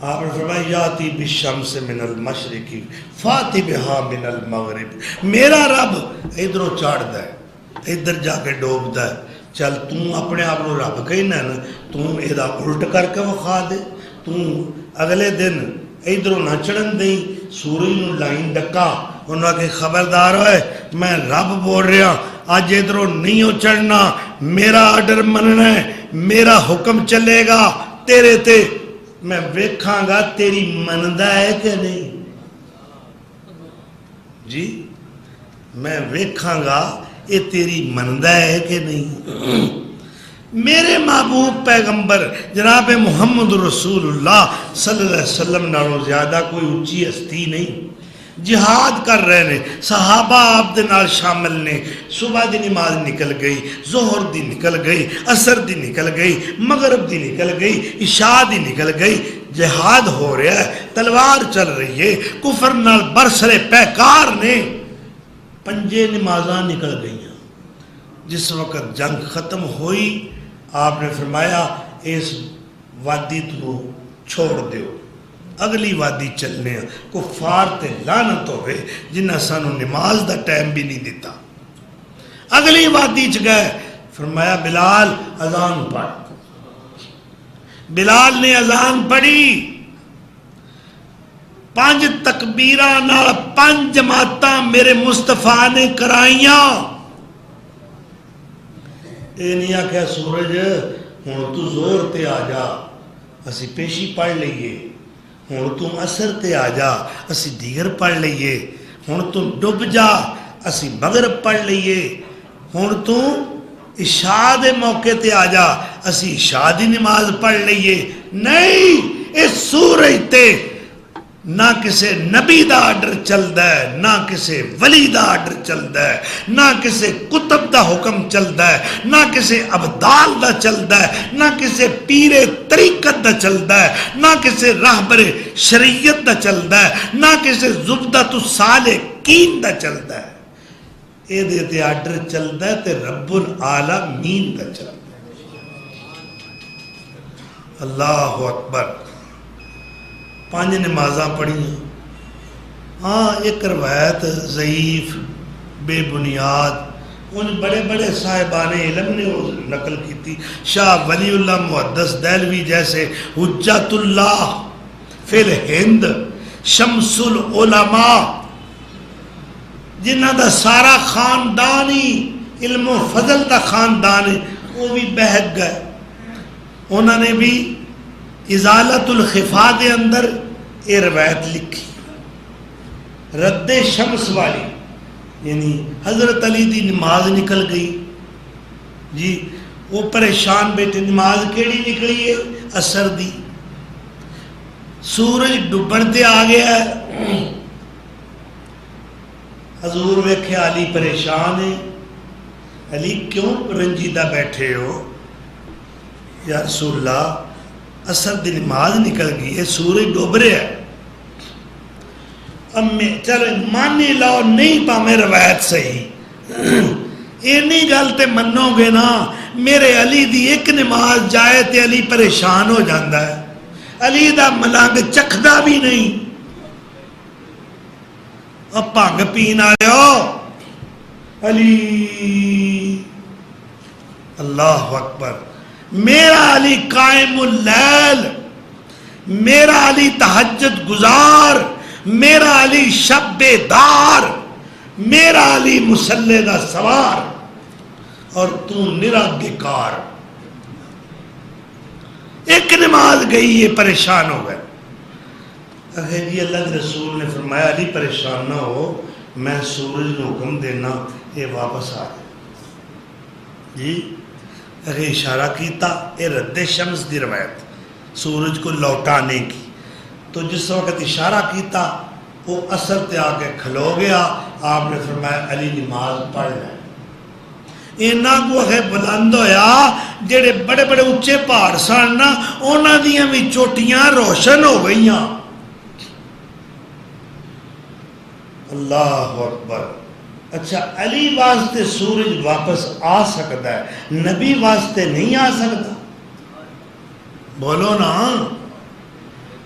آپ نے فرمایا یاتی بالشمس من المشرق فاتی بہا من المغرب، میرا رب ادھروں چاڑھدا ہے ادھر جا کے ڈوبدا ہے، چل تم اپنے آپ کو رب کہنا ہے نا، تم ادا الٹ کر کے وکھا دے، تم اگلے دن ادھروں نہ چڑھن دیں، سورج نو لائن ڈکا، انہوں نے خبردار ہوئے میں رب بول رہا آج ادھروں نہیں ہو چڑھنا، میرا آرڈر مننا ہے، میرا حکم چلے گا تیرے تے، میں ویکھاں گا تیری مندا ہے کہ نہیں جی، میں ویکھاں گا یہ تیری مندا ہے کہ نہیں۔ میرے محبوب پیغمبر جناب محمد رسول اللہ صلی اللہ علیہ وسلم نالوں زیادہ کوئی اونچی ہستی نہیں، جہاد کر رہے نے، صحابہ آپ دے نال شامل نے، صبح دی نماز نکل گئی، ظہر دی نکل گئی، عصر دی نکل گئی، مغرب دی نکل گئی، عشاء دی نکل گئی، جہاد ہو رہا ہے، تلوار چل رہی ہے، کفر نال برسرے پیکار نے، پنجے نمازاں نکل گئیاں، جس وقت جنگ ختم ہوئی آپ نے فرمایا اس وادی تو چھوڑ دیو، اگلی وادی چلنے ہیں، کفار تے لعنت ہوئے جنہاں سانو نماز دا ٹائم بھی نہیں دیتا۔ اگلی وادی چ گئے، فرمایا بلال اذان پڑھ۔ بلال نے اذان پڑھی، 5 تکبیراں نال 5 جماعتاں میرے مصطفیٰ نے کرائیاں۔ اے نہیں آکھیا سورج ہن تو زور تے آ جا اسی پیشی پڑھ لئیے، ہن تو اثر تے آ جا اسی دیگر پڑھ لئیے، ہن تو ڈب جا اسی مغرب پڑھ لئیے، ہن تو عشاء دے موقع تے آ جا اسی عشاء دی نماز پڑھ لئیے۔ نہیں، اس سورج تے نہ کسے نبی دا آرڈر چلدا ہے، نہ کسے ولی دا آرڈر چلدا ہے، نہ کسے کتب دا حکم چلدا ہے، نہ کسے ابدال دا چلدا ہے، نہ کسے پیر طریقت دا چلدا ہے، نہ کسے راہبر شریعت دا چلدا ہے، نہ کسے زبدۃ السالکین دا چلدا ہے۔ اے دے تے آرڈر چلدا ہے تے رب العالمین دا چلدا ہے۔ اللہ اکبر۔ 5 نمازاں پڑھیں۔ ہاں ایک روایت ضعیف بے بنیاد ان بڑے بڑے صاحبان علم نے نقل کی تھی، شاہ ولی اللہ محدث دہلوی جیسے حجت اللہ فی الہند، شمس العلماء، جنہ دا سارا خاندان ہی علم و فضل دا خاندان ہے، وہ بھی بہک گئے۔ انہوں نے بھی ازالت الخفا دے اندر یہ روایت لکھی، رد شمس والی، یعنی حضرت علی دی نماز نکل گئی جی، وہ پریشان بیٹھے، نماز کیڑی نکلی ہے؟ اثر دی، سورج ڈبن تے آ گیا ہے، حضور ویکھے علی پریشان ہے، علی کیوں رنجیدہ بیٹھے ہو؟ یا رسول اللہ اثر دی نماز نکل گئی ہے، سورج ڈوب رہا ہے۔ اب میں چلو مانی لاؤ نہیں پاویں روایت صحیح، اینی گل تے منو گے نا، میرے علی دی ایک نماز جائے تے علی پریشان ہو جاندہ ہے، علی دا ملنگ چکھدا بھی نہیں۔ اب بھنگ پین آئے ہو علی، اللہ اکبر، میرا علی قائم اللیل، میرا علی تہجد گزار، میرا علی شب بیدار، میرا علی مسلح دا سوار، اور تو نرا بیکار۔ ایک نماز گئی یہ پریشان ہو گئے۔ اگر جی اللہ کے رسول نے فرمایا علی پریشان نہ ہو، میں سورج کو حکم دینا یہ واپس آ جائے جی۔ اگر اشارہ کیتا اے رد شمس دی روایت سورج کو لوٹانے کی، تو جس وقت اشارہ کیتا وہ اثر تے آ کے کھلو گیا، آپ نے فرمایا علی نماز پڑھ لے۔ اینا کو ہے بلند ہویا، جڑے بڑے بڑے اچھے پہاڑ سن نا، انہاں دیاں بھی چوٹیاں روشن ہو گئیاں۔ اللہ اکبر۔ اچھا علی واسطے سورج واپس آ سکتا ہے، نبی واسطے نہیں آ سکتا؟ بولو نا،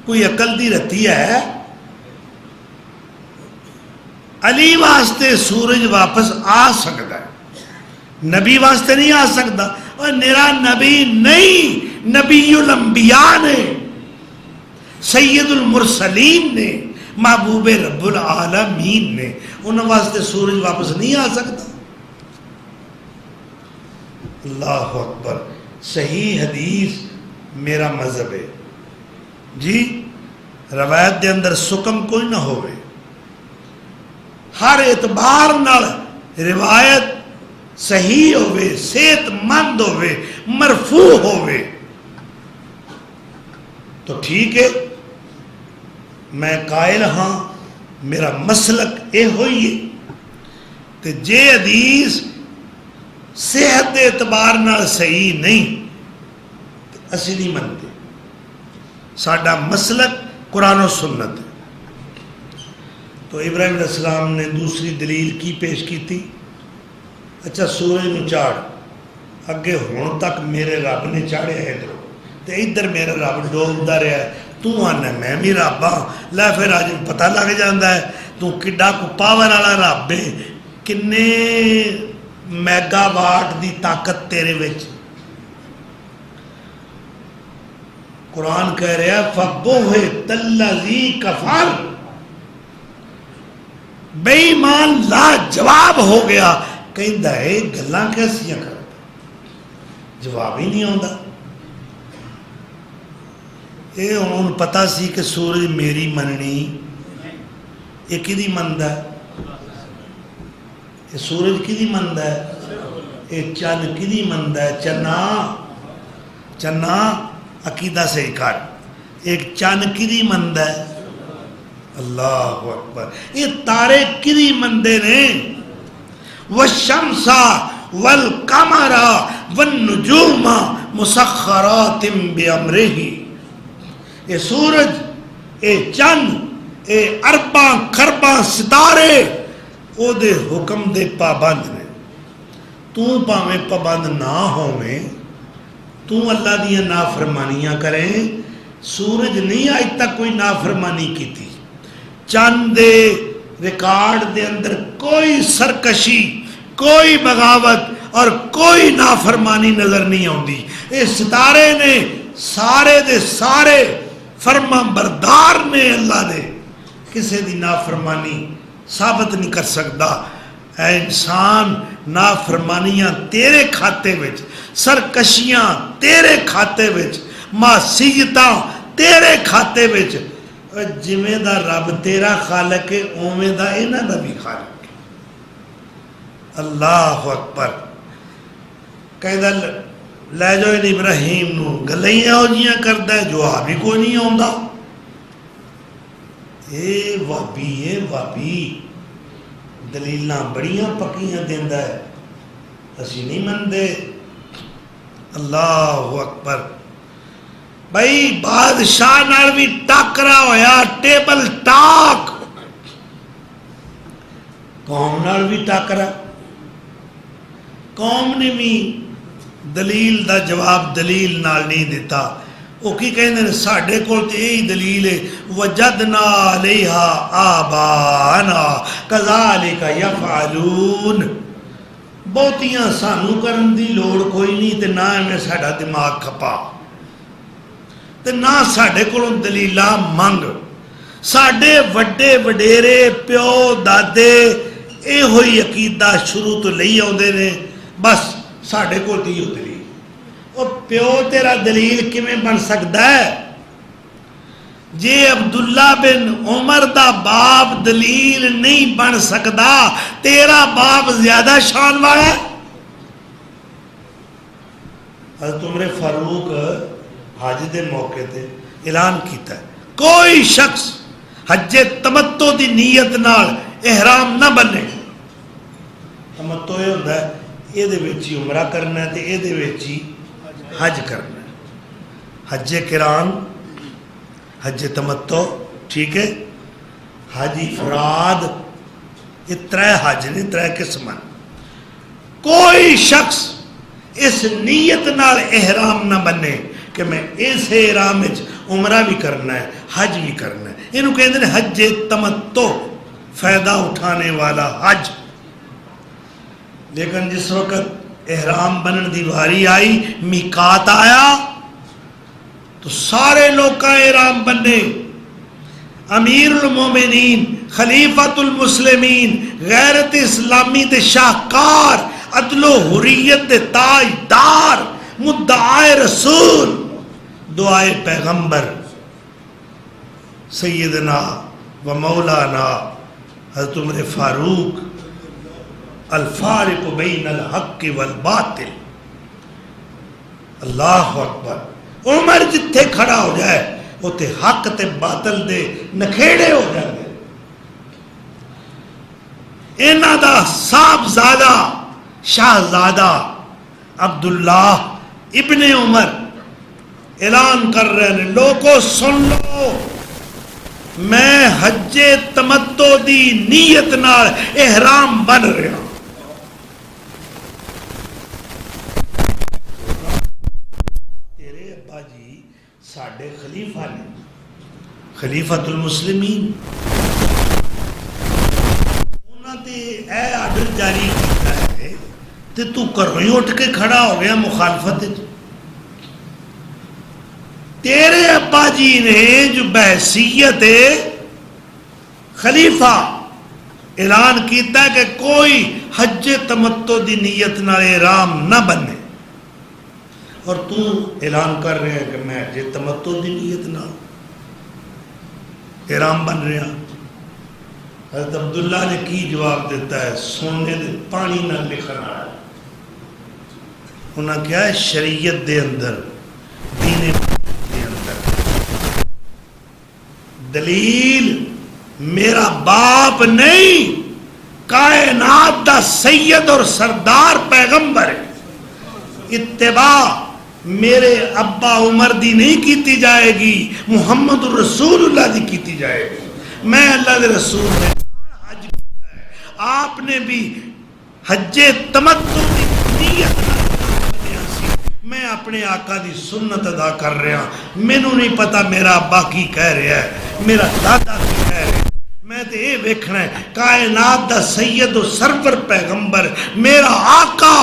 کوئی عقل دی رتی ہے؟ علی واسطے سورج واپس آ سکتا ہے، نبی واسطے نہیں آ سکتا۔ اور میرا نبی نہیں، نبی الانبیاء نے، سید المرسلین نے، محبوب رب العالمین نے، ان واسطے سورج واپس نہیں آ سکتا۔ اللہ اکبر۔ صحیح حدیث میرا مذہب ہے جی، روایت دے اندر سکم کوئی نہ ہوئے، ہر اعتبار نال روایت صحیح ہوئے، صحت مند ہوئے، مرفوع ہوئے تو ٹھیک ہے، میں قائل ہاں، میرا مسلک اے ہوئی ہے کہ جے حدیث صحت دے اعتبار نال صحیح نہیں تو اسی نہیں منتے، ساڈا مسلک قرآن و سنت ہے۔ تو ابراہیم علیہ السلام نے دوسری دلیل کی پیش کی تھی؟ اچھا سورج نو چاڑ اگے ہون تک میرے رب نے چاڑیا ادھر تے ادھر میرا رب ڈولدا رہا ہے، تو آنا میں بھی رب ہاں، لے پھر اج پتہ لگ جاندا ہے تو کڈا کو پاور والا رب ہے، کنے میگا واٹ دی طاقت تیرے وچ۔ قرآن کہہ رہا ہے فَبُهِتَ الَّذِي كَفَرَ، بے ایمان لا جواب ہو گیا، کہندا ہے گلاں کیسیاں کردا، جواب ہی نہیں آندا۔ اے ہن پتہ سی کہ سورج میری مننی یہ کدی مندا ہے، یہ سورج کدی مندا ہے، یہ چند کدی مندا ہے، چنا عقیدہ سے کر، ایک چند کدی مندا ہے، اللہ اکبر، یہ تارے کدی مندے نے، والشمس والقمر والنجوم مسخرات بامرہ، یہ سورج، یہ چند، یہ ارباں خرباں ستارے او دے حکم دے پابند نے، تو پاویں پابند نہ ہوویں، تو اللہ دیا نافرمانیاں کریں، سورج نہیں آج تک کوئی نافرمانی کی تھی، چند دے ریکارڈ دے اندر کوئی سرکشی، کوئی بغاوت اور کوئی نافرمانی نظر نہیں آتی، اس ستارے نے سارے دے سارے فرما بردار نے اللہ دے، کسی دی نافرمانی ثابت نہیں کر سکتا۔ اے انسان، نافرمانیاں تیرے کھاتے وچ، سرکشیاں تیرے کھاتے وچ، معصیتاں تیرے کھاتے وچ، جویں دا رب تیرا خالق ہے اوویں دا انہاں دا بھی خالق ہے۔ اللہ اکبر، کہندا لے جاؤ ابراہیم نو، گلیاں ہو جیاں کردا ہے، جواب ہی کوئی نہیں آندا۔ اے وابی دلیلاں بڑیاں پکیاں دیندا ہے، اسی نہیں مندے۔ اللہ اکبر، بھائی بادشاہ نال بھی ٹاکرا ہویا، ٹیبل ٹاک، قوم نال بھی ٹاکرا، قوم نے بھی دلیل دا جواب دلیل نال نہیں دیتا، وہ کی کہندے نے ساڈے کول تے یہی دلیل ہے، وجدنا علیہا آبانا کذالک یفعلون، بہتیاں سانو کرن دی لوڑ کوئی نہیں تے نہ میں ساڈا دماغ کھپا تے نہ ساڈے کولوں دلیلاں منگ، ساڈے وڈے وڈیرے پیو دادے اے ہوئی عقیدہ شروع تو لئی آوندے نے، بس ساڈے کول تے ایہو دلیل، او پیو تیرا دلیل کیویں بن سکدا ہے؟ جے عبداللہ بن عمر دا باپ دلیل نہیں بن سکدا، تیرا باپ زیادہ شان والا ہے۔ حضرت عمر فاروق حج دے موقع تے اعلان کیتا ہے کوئی شخص حج تمتع دی نیت نال احرام نہ بنے، تمتع یہ ہوندا ہے یہ دے وچ ہی عمرہ کرنا ہے تے یہ دے وچ ہی حج کرنا ہے، حج قران، حج تمتع، ٹھیک ہے، حج افراد، یہ ترے حج نے، ترے قسم۔ کوئی شخص اس نیت نال احرام نہ بنے کہ میں اس احرام وچ عمرہ بھی کرنا ہے، حج بھی کرنا ہے، انہوں کہتے ہیں حج تمتع، فائدہ اٹھانے والا حج۔ لیکن جس وقت احرام بنن دی واری آئی، میقات آیا تو سارے لوگ کا احرام بننے، امیر المومنین، خلیفۃ المسلمین، غیرت اسلامی دے شاہکار، عدل و حریت دے تاجدار، مدعائے رسول، دعائے پیغمبر سیدنا و مولانا حضرت عمر فاروق، الفارق بین الحق والباطل۔ اللہ اکبر، عمر جتھے کھڑا ہو جائے اتے حق تے باطل دے نکھیڑے ہو جائے۔ انہاں دا صاحبزادہ شاہزادہ عبداللہ ابن عمر اعلان کر رہے ہیں، لوگوں سن لو، میں حج تمتع دی نیت نال احرام بن رہا ہوں۔ ساڈے خلیفہ نے خلیفۃ المسلمین انہاں تے اے آرڈر جاری کیتا ہے تے تو گھروں ہی اٹھ کے کھڑا ہو گیا مخالفت وچ. تیرے ابا جی نے جو بحیثیت خلیفہ اعلان کیتا ہے کہ کوئی حج تمتع دی نیت نال احرام نہ بنے، اور تو اعلان کر رہے ہیں کہ میں حج تمتع دی نیت نال احرام بن رہا. حضرت عبداللہ نے کی جواب دیتا ہے؟ سونے دے پانی نہ لکھنا ہے. انہاں کیا ہے شریعت دے اندر دین دے اندر دلیل میرا باپ نہیں، کائنات دا سید اور سردار پیغمبر ہے. اتباع میرے ابا عمر دی نہیں کیتی جائے گی، محمد رسول اللہ دی کیتی جائے گی. میں اللہ دے رسول نے حج کیتا ہے، آپ نے بھی حج تمتع دی نیت میں اپنے آقا دی سنت ادا کر رہا. مینوں نہیں پتا میرا ابا کی کہہ رہا ہے، میرا دادا کی کہہ رہا ہے. میں تے یہ ویکھنا ہے کائنات دا سید و سرور پیغمبر میرا آقا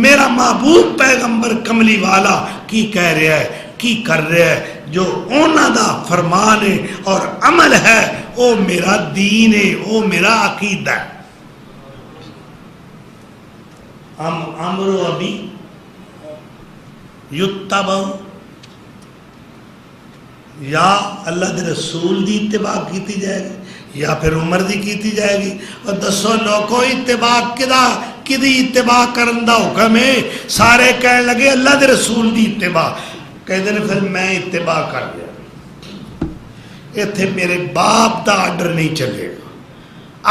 میرا محبوب پیغمبر کملی والا کی کہہ رہا ہے، کی کر رہا ہے. جو اونا دا فرمان ہے اور عمل ہے او میرا دین ہے، او میرا عقیدہ ہے. امر ابھی یتبع، یا اللہ دے رسول دی اتباع کیتی جائے گی یا پھر عمر دی کیتی جائے گی. اور دسو لوگوں اتباع کدی اتباع کرن دا حکم ہے؟ سارے کہنے لگے اللہ دے رسول دی اتباع. کہتے ہیں پھر میں اتباع کر لیا. ایتھے میرے باپ دا آرڈر نہیں چلے گا،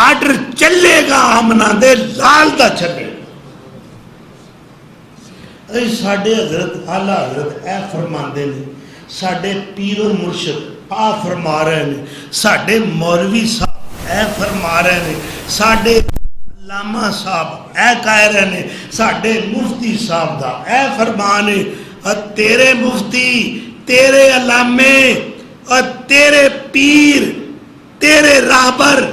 آرڈر چلے گا آمنہ دے لال دا چلے گا. ساڈے حضرت اعلیٰ حضرت اے فرماندے نے، ساڈے پیر و مرشد آ فرما رہے ہیں، ساڈے مولوی صاحب اے فرما رہے ہیں، ساڈے علامہ صاحب اے کہہ رہے ہیں، ساڈے مفتی صاحب دا اے فرمان ہے. اور تیرے مفتی، تیرے علامے اور تیرے پیر، تیرے راہبر،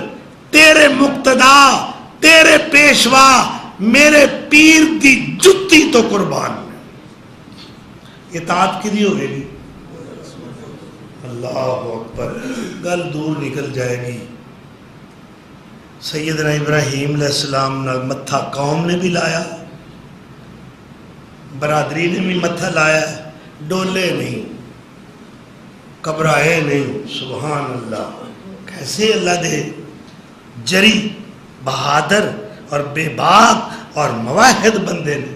تیرے مقتدا، تیرے پیشوا میرے پیر دی جتی تو قربان. اطاعت کدی ہوگی گی؟ اللہ اکبر. گل دور نکل جائے گی. سیدنا ابراہیم علیہ السلام نے متھا قوم نے بھی لایا، برادری نے بھی متھا لایا، ڈولے نہیں، گھبرائے نہیں. سبحان اللہ. کیسے اللہ دے جری بہادر اور بے باک اور مواحد بندے نے.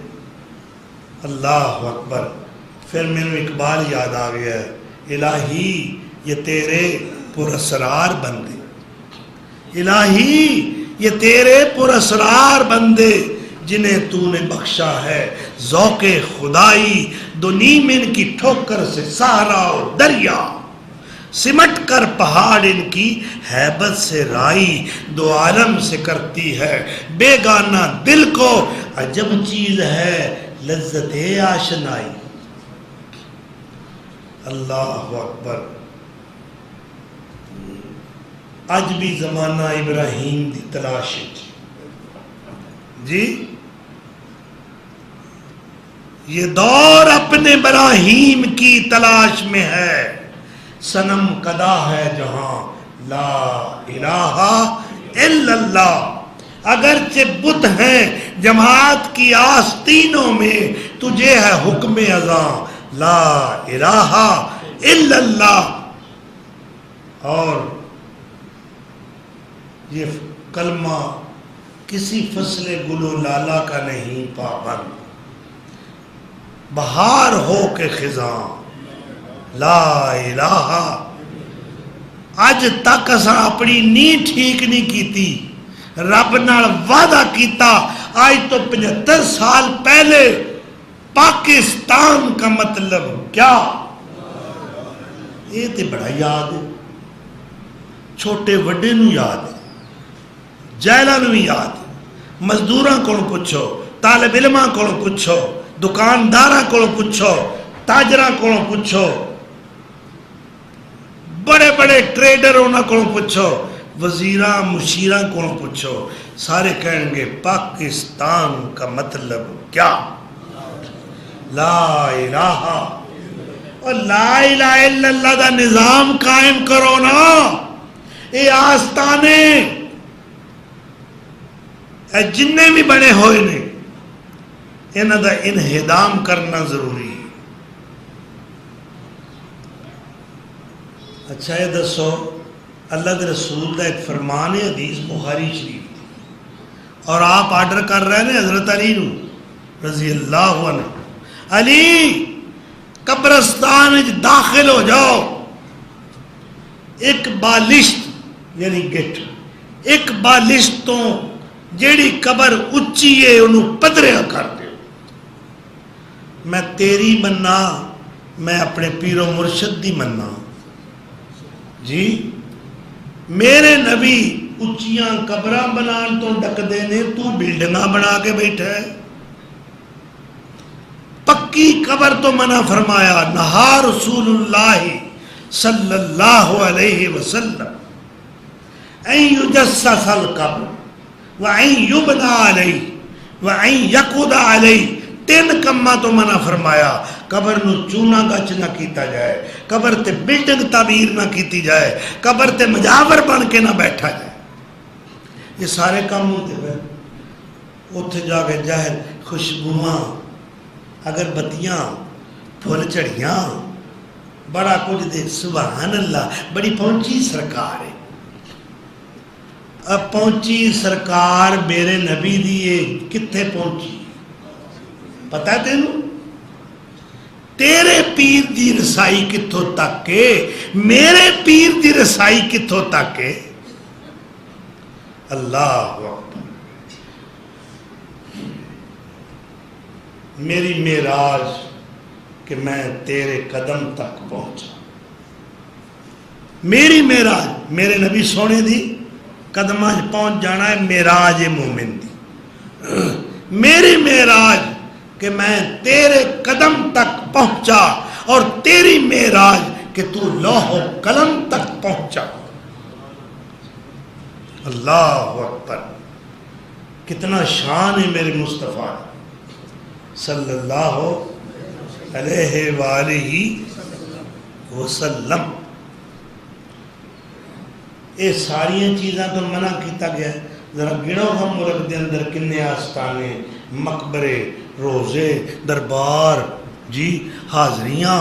اللہ اکبر. پھر میرے اقبال یاد آ گیا ہے، الہی یہ تیرے پراسرار بندے، الہی یہ تیرے پراسرار بندے جنہیں تو نے بخشا ہے ذوق خدائی. دو نیم ان کی ٹھوکر سے صحرا اور دریا، سمٹ کر پہاڑ ان کی ہیبت سے رائی. دو عالم سے کرتی ہے بیگانہ دل کو، عجب چیز ہے لذت آشنائی. اللہ اکبر. اج بھی زمانہ ابراہیم دی تلاش جی، یہ دور اپنے ابراہیم کی تلاش میں ہے. صنم کدا ہے جہاں لا الہ الا اللہ. اگرچہ بت ہیں جماعت کی آستینوں میں، تجھے ہے حکم اذاں لا الہ الا اللہ. اور یہ کلمہ کسی فصل گل و لالا کا نہیں پابند. بہار ہو کے خزاں لا الہ. اج تک اساں اپنی نیند ٹھیک نہیں کیتی، رب نال وعدہ کیتا آج تو 75 سال پہلے پاکستان کا مطلب کیا. یہ تے بڑا یاد ہے، چھوٹے وڈے نو یاد ہے، جہلاں نو بھی یاد ہے. مزدوراں کولوں پوچھو، طالب علماں کولوں پوچھو، دکانداراں کولوں پوچھو، تاجراں کولوں پوچھو. بڑے ٹریڈر انہوں کو پوچھو، وزیراں مشیراں کو پوچھو، سارے کہیں گے پاکستان کا مطلب کیا؟ لا الہ، اور لا الہ الا اللہ دا نظام قائم کرو نا، اے آستانے اے جننے بھی بنے ہوئے نے انہاں دا انہدام کرنا ضروری ہے۔ اچھا یہ دسو، اللہ کے رسول کا ایک فرمان ہے، حدیث بخاری شریف، اور آپ آرڈر کر رہے ہیں حضرت علی نو رضی اللہ عنہ، علی قبرستان داخل ہو جاؤ، ایک بالشت یعنی گٹ، ایک بالشت تو جیڑی قبر اچھی ہے انہوں پدریا کر دے، میں تیری مننا، میں اپنے پیر و مرشد دی مننا جی۔ میرے نبی اچیاں قبراں بنان تو ڈک دینے، تو بلڈنگاں بنا کے بیٹھا ہے۔ پکی قبر تو منع فرمایا، نہا رسول اللہ صلی اللہ علیہ وسلم این یجسس القبر وَأَن يُبْنَى عَلَيْهِ وَأَن يَقُدَ عَلَيْهِ، تین کمہ تو منع فرمایا، قبر نو چونا گچ نہ کیتا جائے، قبر تے بلڈنگ تعمیر نہ کیتی جائے، قبر تے مجاور بن کے نہ بیٹھا جائے۔ یہ سارے کام ہوتے ہیں، اتھے جا کے جاہر خوشبوواں، اگربتیاں، پھول چڑھیاں، بڑا کچھ دیکھ، سبحان اللہ، بڑی پہنچی سرکار ہے۔ اب پہنچی سرکار میرے نبی دیئے کتھے پہنچی پتہ ہے تینوں؟ تیرے پیر دی رسائی کتھوں تک کے، میرے پیر دی رسائی کتھوں تک کے؟ اللہ اکبر۔ میری معراج کہ میں تیرے قدم تک پہنچا، میری معراج میرے نبی سونے دی قدمہ پہنچ جانا ہے، معراج مومن دی۔ میری معراج کہ میں تیرے قدم تک پہنچا، اور تیری معراج کہ تو لوح و قلم تک پہنچا۔ اللہ اکبر، کتنا شان ہے میرے مصطفیٰ صلی اللہ علیہ وآلہ وسلم۔ یہ ساری چیزاں تو منع کیتا گیا ہے، ذرا گنو ہم ملک دے اندر کنے آستانے، مقبرے، روزے، دربار جی، حاضریاں،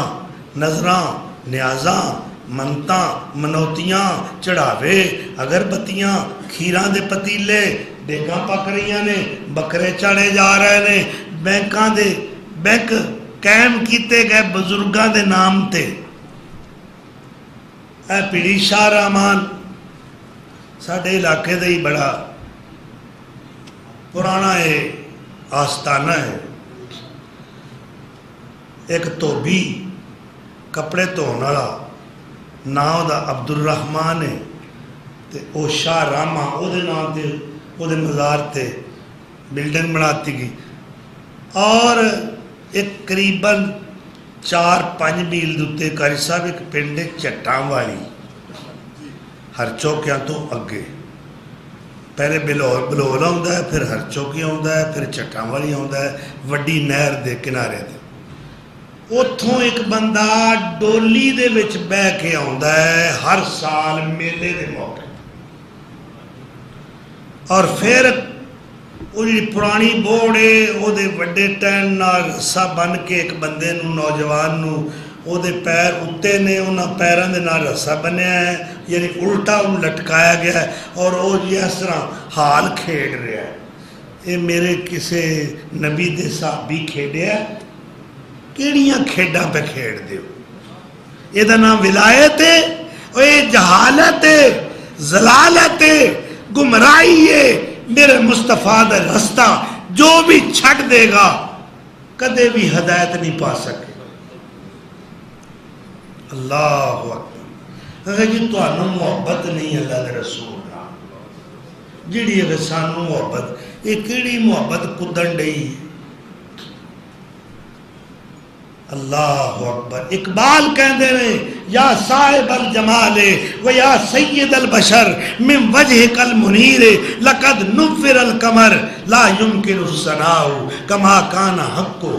نظراں، نیازاں، منتاں، منوتیاں، چڑھاوے، اگربتیاں، کھیراں دے پتیلے، دیگاں پک رہیاں نے، بکرے چاڑے جا رہے نے، بینکاں دے بینک قائم کیتے گئے بزرگاں دے نام تے۔ اے پیڑی شاہ رحمان ساڑھے علاقے دے ہی بڑا پرانا ہے آستانہ ہے، ایک توبی کپڑے دھون والا نام دا عبد الرحمان ہے، تے او شاہ راما او دے نام تے او دے مزار تے بلڈنگ بناتی گئی، اور ایک قریباً 4-5 میل دوتے کاری صاحب ایک پنڈ چٹاں والی، ہر چوکیاں تو اگے، پہلے بلولا ہوندہ ہے، پھر ہر چوکی ہوندہ ہے، پھر چٹاں والی ہوندہ ہے، وڈی نہر دے کنارے دے۔ اتھوں ایک بندہ ڈولی دے وچ بہ کے ہوندہ ہے ہر سال میلے دے موقع، اور پھر وہ جی پرانی بوڑے وہ دے وڈے ٹین نال رسا بن کے ایک بندے نو نوجوان نو وہ دے پیر اتے نے، انہاں پیران دے نال رسا بنیا ہے، یعنی الٹا انہوں لٹکایا گیا ہے، اور وہ جی اس طرح حال کھیڑ رہا ہے۔ یہ میرے کسے نبی دے صحابی کھیڑے ہے، کیڑیاں کھیڑاں پہ کھیڑ دیو؟ یہ دا نام ولایت ہے، اور یہ جہالت ہے، ضلالت ہے، گمراہی ہے۔ میرے مصطفیٰ دا رستہ جو بھی چھٹ دے گا کدے بھی ہدایت نہیں پا سکے۔ اللہ اکبر۔ اگر جی تو انہوں محبت نہیں اللہ دے رسول نہ، جیڑی اگر سانوں محبت، یہ کیڑی محبت کدن ڈئی ہے؟ اللہ اکبر. اقبال کہندے نے یا صاحب الجمال و یا سید البشر من وجهك المنیر لقد نفر القمر لا يمكن الثناء كما كان حقه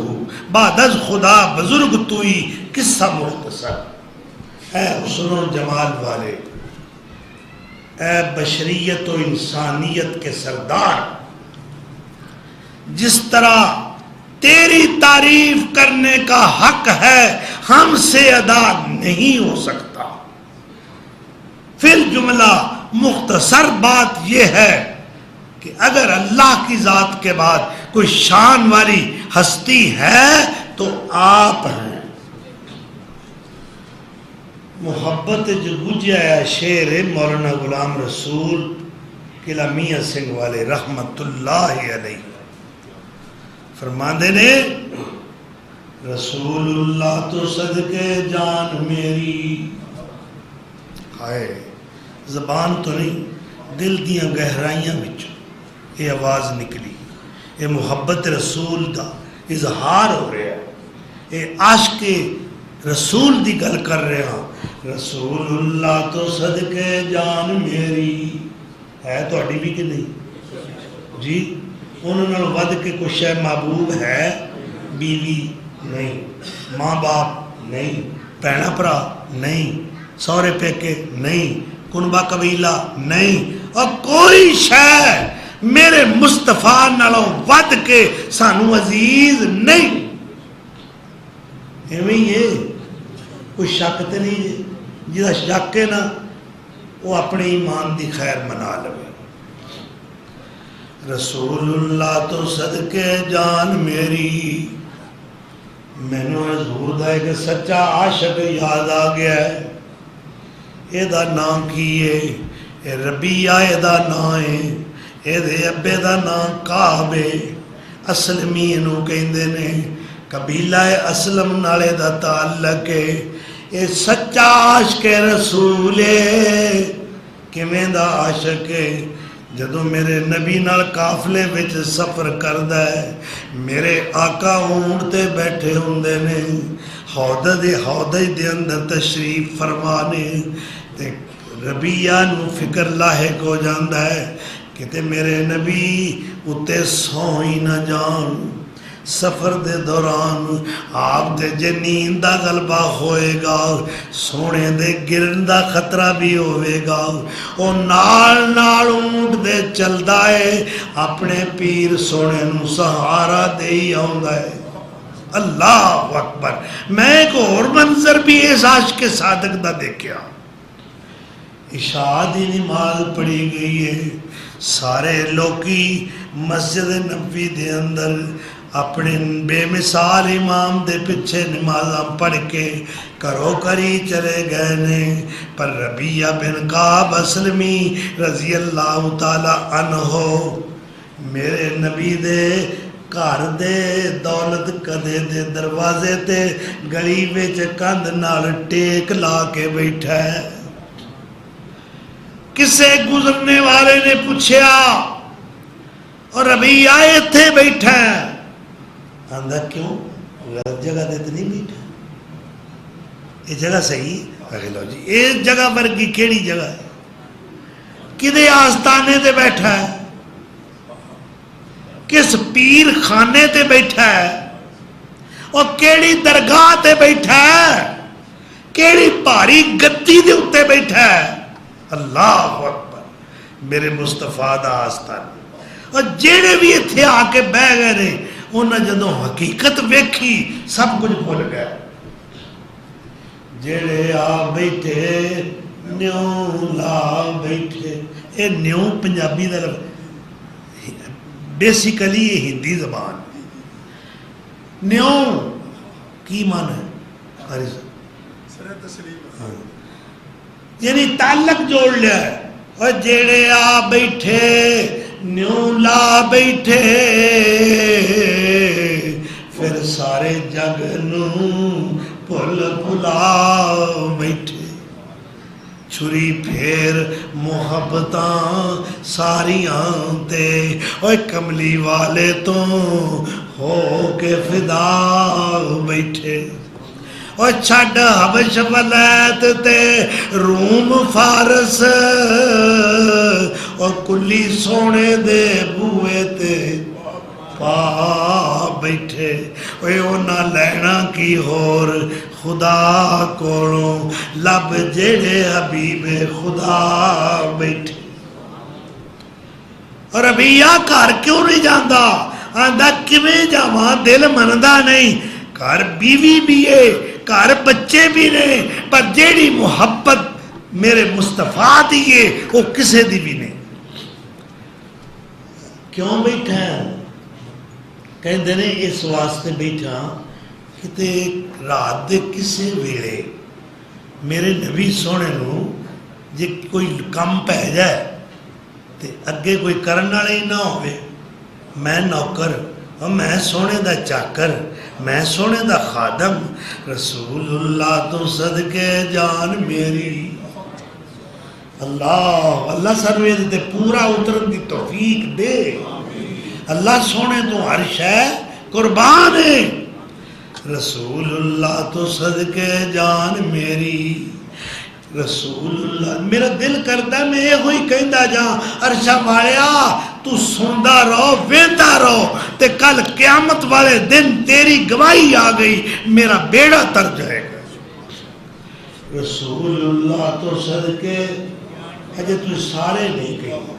بعد از خدا بزرگ توئی قصہ مختصر. اے حسن و جمال والے، اے بشریت و انسانیت کے سردار، جس طرح تیری تعریف کرنے کا حق ہے ہم سے ادا نہیں ہو سکتا. فی الجملہ مختصر بات یہ ہے کہ اگر اللہ کی ذات کے بعد کوئی شان والی ہستی ہے تو آپ ہیں. محبت جو گجیا ہے شعر مولانا غلام رسول قلعہ میاں سنگھ والے رحمت اللہ علیہ فرماندے نے رسول اللہ تو صدقے جان میری. ہائے زبان تو نہیں، دل دیاں گہرائیاں وچوں یہ آواز نکلی. یہ محبت رسول دا اظہار ہو رہا ہے، یہ عاشق رسول دی گل کر رہے ہیں. رسول اللہ تو صدقے جان میری ہے تہاڈی بھی کہ نہیں جی؟ انہوں نے ود کے کوئی شے محبوب ہے؟ بیوی نہیں، ماں باپ نہیں، بہنا بھرا نہیں، سورے پیکے نہیں، کنبہ قبیلہ نہیں، اور کوئی شے میرے مصطفیٰ نالوں ود کے سانو عزیز نہیں. ایویں یہ کوئی شک تے نہیں، جہاں شک ہے نا وہ اپنے ایمان دی خیر منا لے. رسول اللہ تو صدقے جان میری. مینوں حضور دا ایک سچا عاشق یاد آ گیا ہے. اے دا نام کی ہے؟ اے ربیہ اے دا نام ہے. اے دے ابے دا نام کعب ہے. اسلمی انہوں کہندے نے، قبیلہ اسلم نالے دا تعلق ہے. اے سچا عاشق رسول ہے. کیویں دا عاشق ہے؟ جدو میرے نبی نال قافلے وچ سفر کردا ہے، میرے آقا اونٹ تے بیٹھے ہوندے نے، حوض دے اندر تشریف فرمانے تے ربیہ نو فکر لاحق ہو جاندا ہے کہ تے میرے نبی اتے سو ہی نہ جان. سفر دے دوران آپ دے جے نیند دا غلبہ ہوئے گا، سونے دے گرن دا خطرہ بھی ہوئے گا. او نال نال اونٹ دے چلدا ہے، اپنے پیر سونے نو سہارا دے ہی آوندا ہے. اللہ اکبر. میں ایک اور منظر بھی اس عاشق کے صادق دا دیکھیا. عشاء دی نماز پڑھی گئی ہے، سارے لوکی مسجد نبوی دے اندر اپنے بے مثال امام دے پیچھے نمازاں پڑھ کے کرو کری چلے گئے نے. پر ربیہ بن کعب اسلمی رضی اللہ تعالی عنہ میرے نبی دے گھر دے دولت کدے دے دروازے تے گلی وچ کندھ نال ٹیک لا کے بیٹھا ہے. کسے گزرنے والے نے پوچھیا اور ربیہ ایتھے بیٹھا ہے؟ آندہ کیوں؟ غلط جگہ دیتے نہیں بیٹھا. یہ جگہ صحیح ہے؟ لو جی اس جگہ ورگی کیڑی جگہ ہے؟ کدے آستانے تے بیٹھا ہے؟ کس پیر خانے تے بیٹھا ہے؟ اور کیڑی درگاہ تے بیٹھا ہے؟ کیڑی بھاری گدی دے اتے بیٹھا ہے؟ اللہ اکبر. میرے مصطفیٰ دا آستان. اور جیڑے بھی اتھے آ کے بہ گئے نے انہاں جدوں حقیقت ویکھی سب کچھ بھول گئے. جیڑے آ بیٹھے نیوں لا بیٹھے. اے نیوں پنجابی دا بیسیکلی یہ ہندی زبان. نیوں کی معنی ہے؟ یعنی تعلق جوڑ لیا ہے. اور جیڑے آ بیٹھے نیوں لا بیٹھے پھر سارے جگ نو بھل بھلا بیٹھے. چھری پھیر محبتاں ساریاں تے اوے کملی والے تو ہو کے فدا بیٹھے. اور چھڈ حبش ولایت تے روم فارس اور کلی سونے دے بوئے تے پا بیٹھے اوے اونا لینا کی ہور خدا کولوں لب جڑے حبیب خدا بیٹھے اور ابھی یا گھر کیوں نہیں جاندا آندا کیویں جاواں دل مندا نہیں گھر بیوی بھی ہے گھر بچے بھی نے پر جیڑی محبت میرے مصطفیٰ دی ہے وہ کسے دی بھی نہیں کیوں بیٹھا ہے کہندے نے اس واسطے بیٹھا کہ رات دے کسے ویلے میرے نبی سونے نو جے کوئی کم پہ جائے تے اگے کوئی کرن والے ہی نہ ہوئے میں نوکر اور میں سونے دا چاکر میں سونے دا خادم رسول اللہ تو صدقے جان میری اللہ سروے تے پورا اترن دی توفیق دے اللہ سونے تو ہر شے قربان ہے رسول اللہ تو صدقے جان میری رسول اللہ میرا دل کرتا ہے میں یہ ہوئی کہندا جا عرشہ والیا تو سندا رہو ویندا رہو تے کل قیامت والے دن تیری گواہی آ گئی میرا بیڑا تر جائے گا رسول اللہ تو صدقے اجے تو سارے نہیں کہیں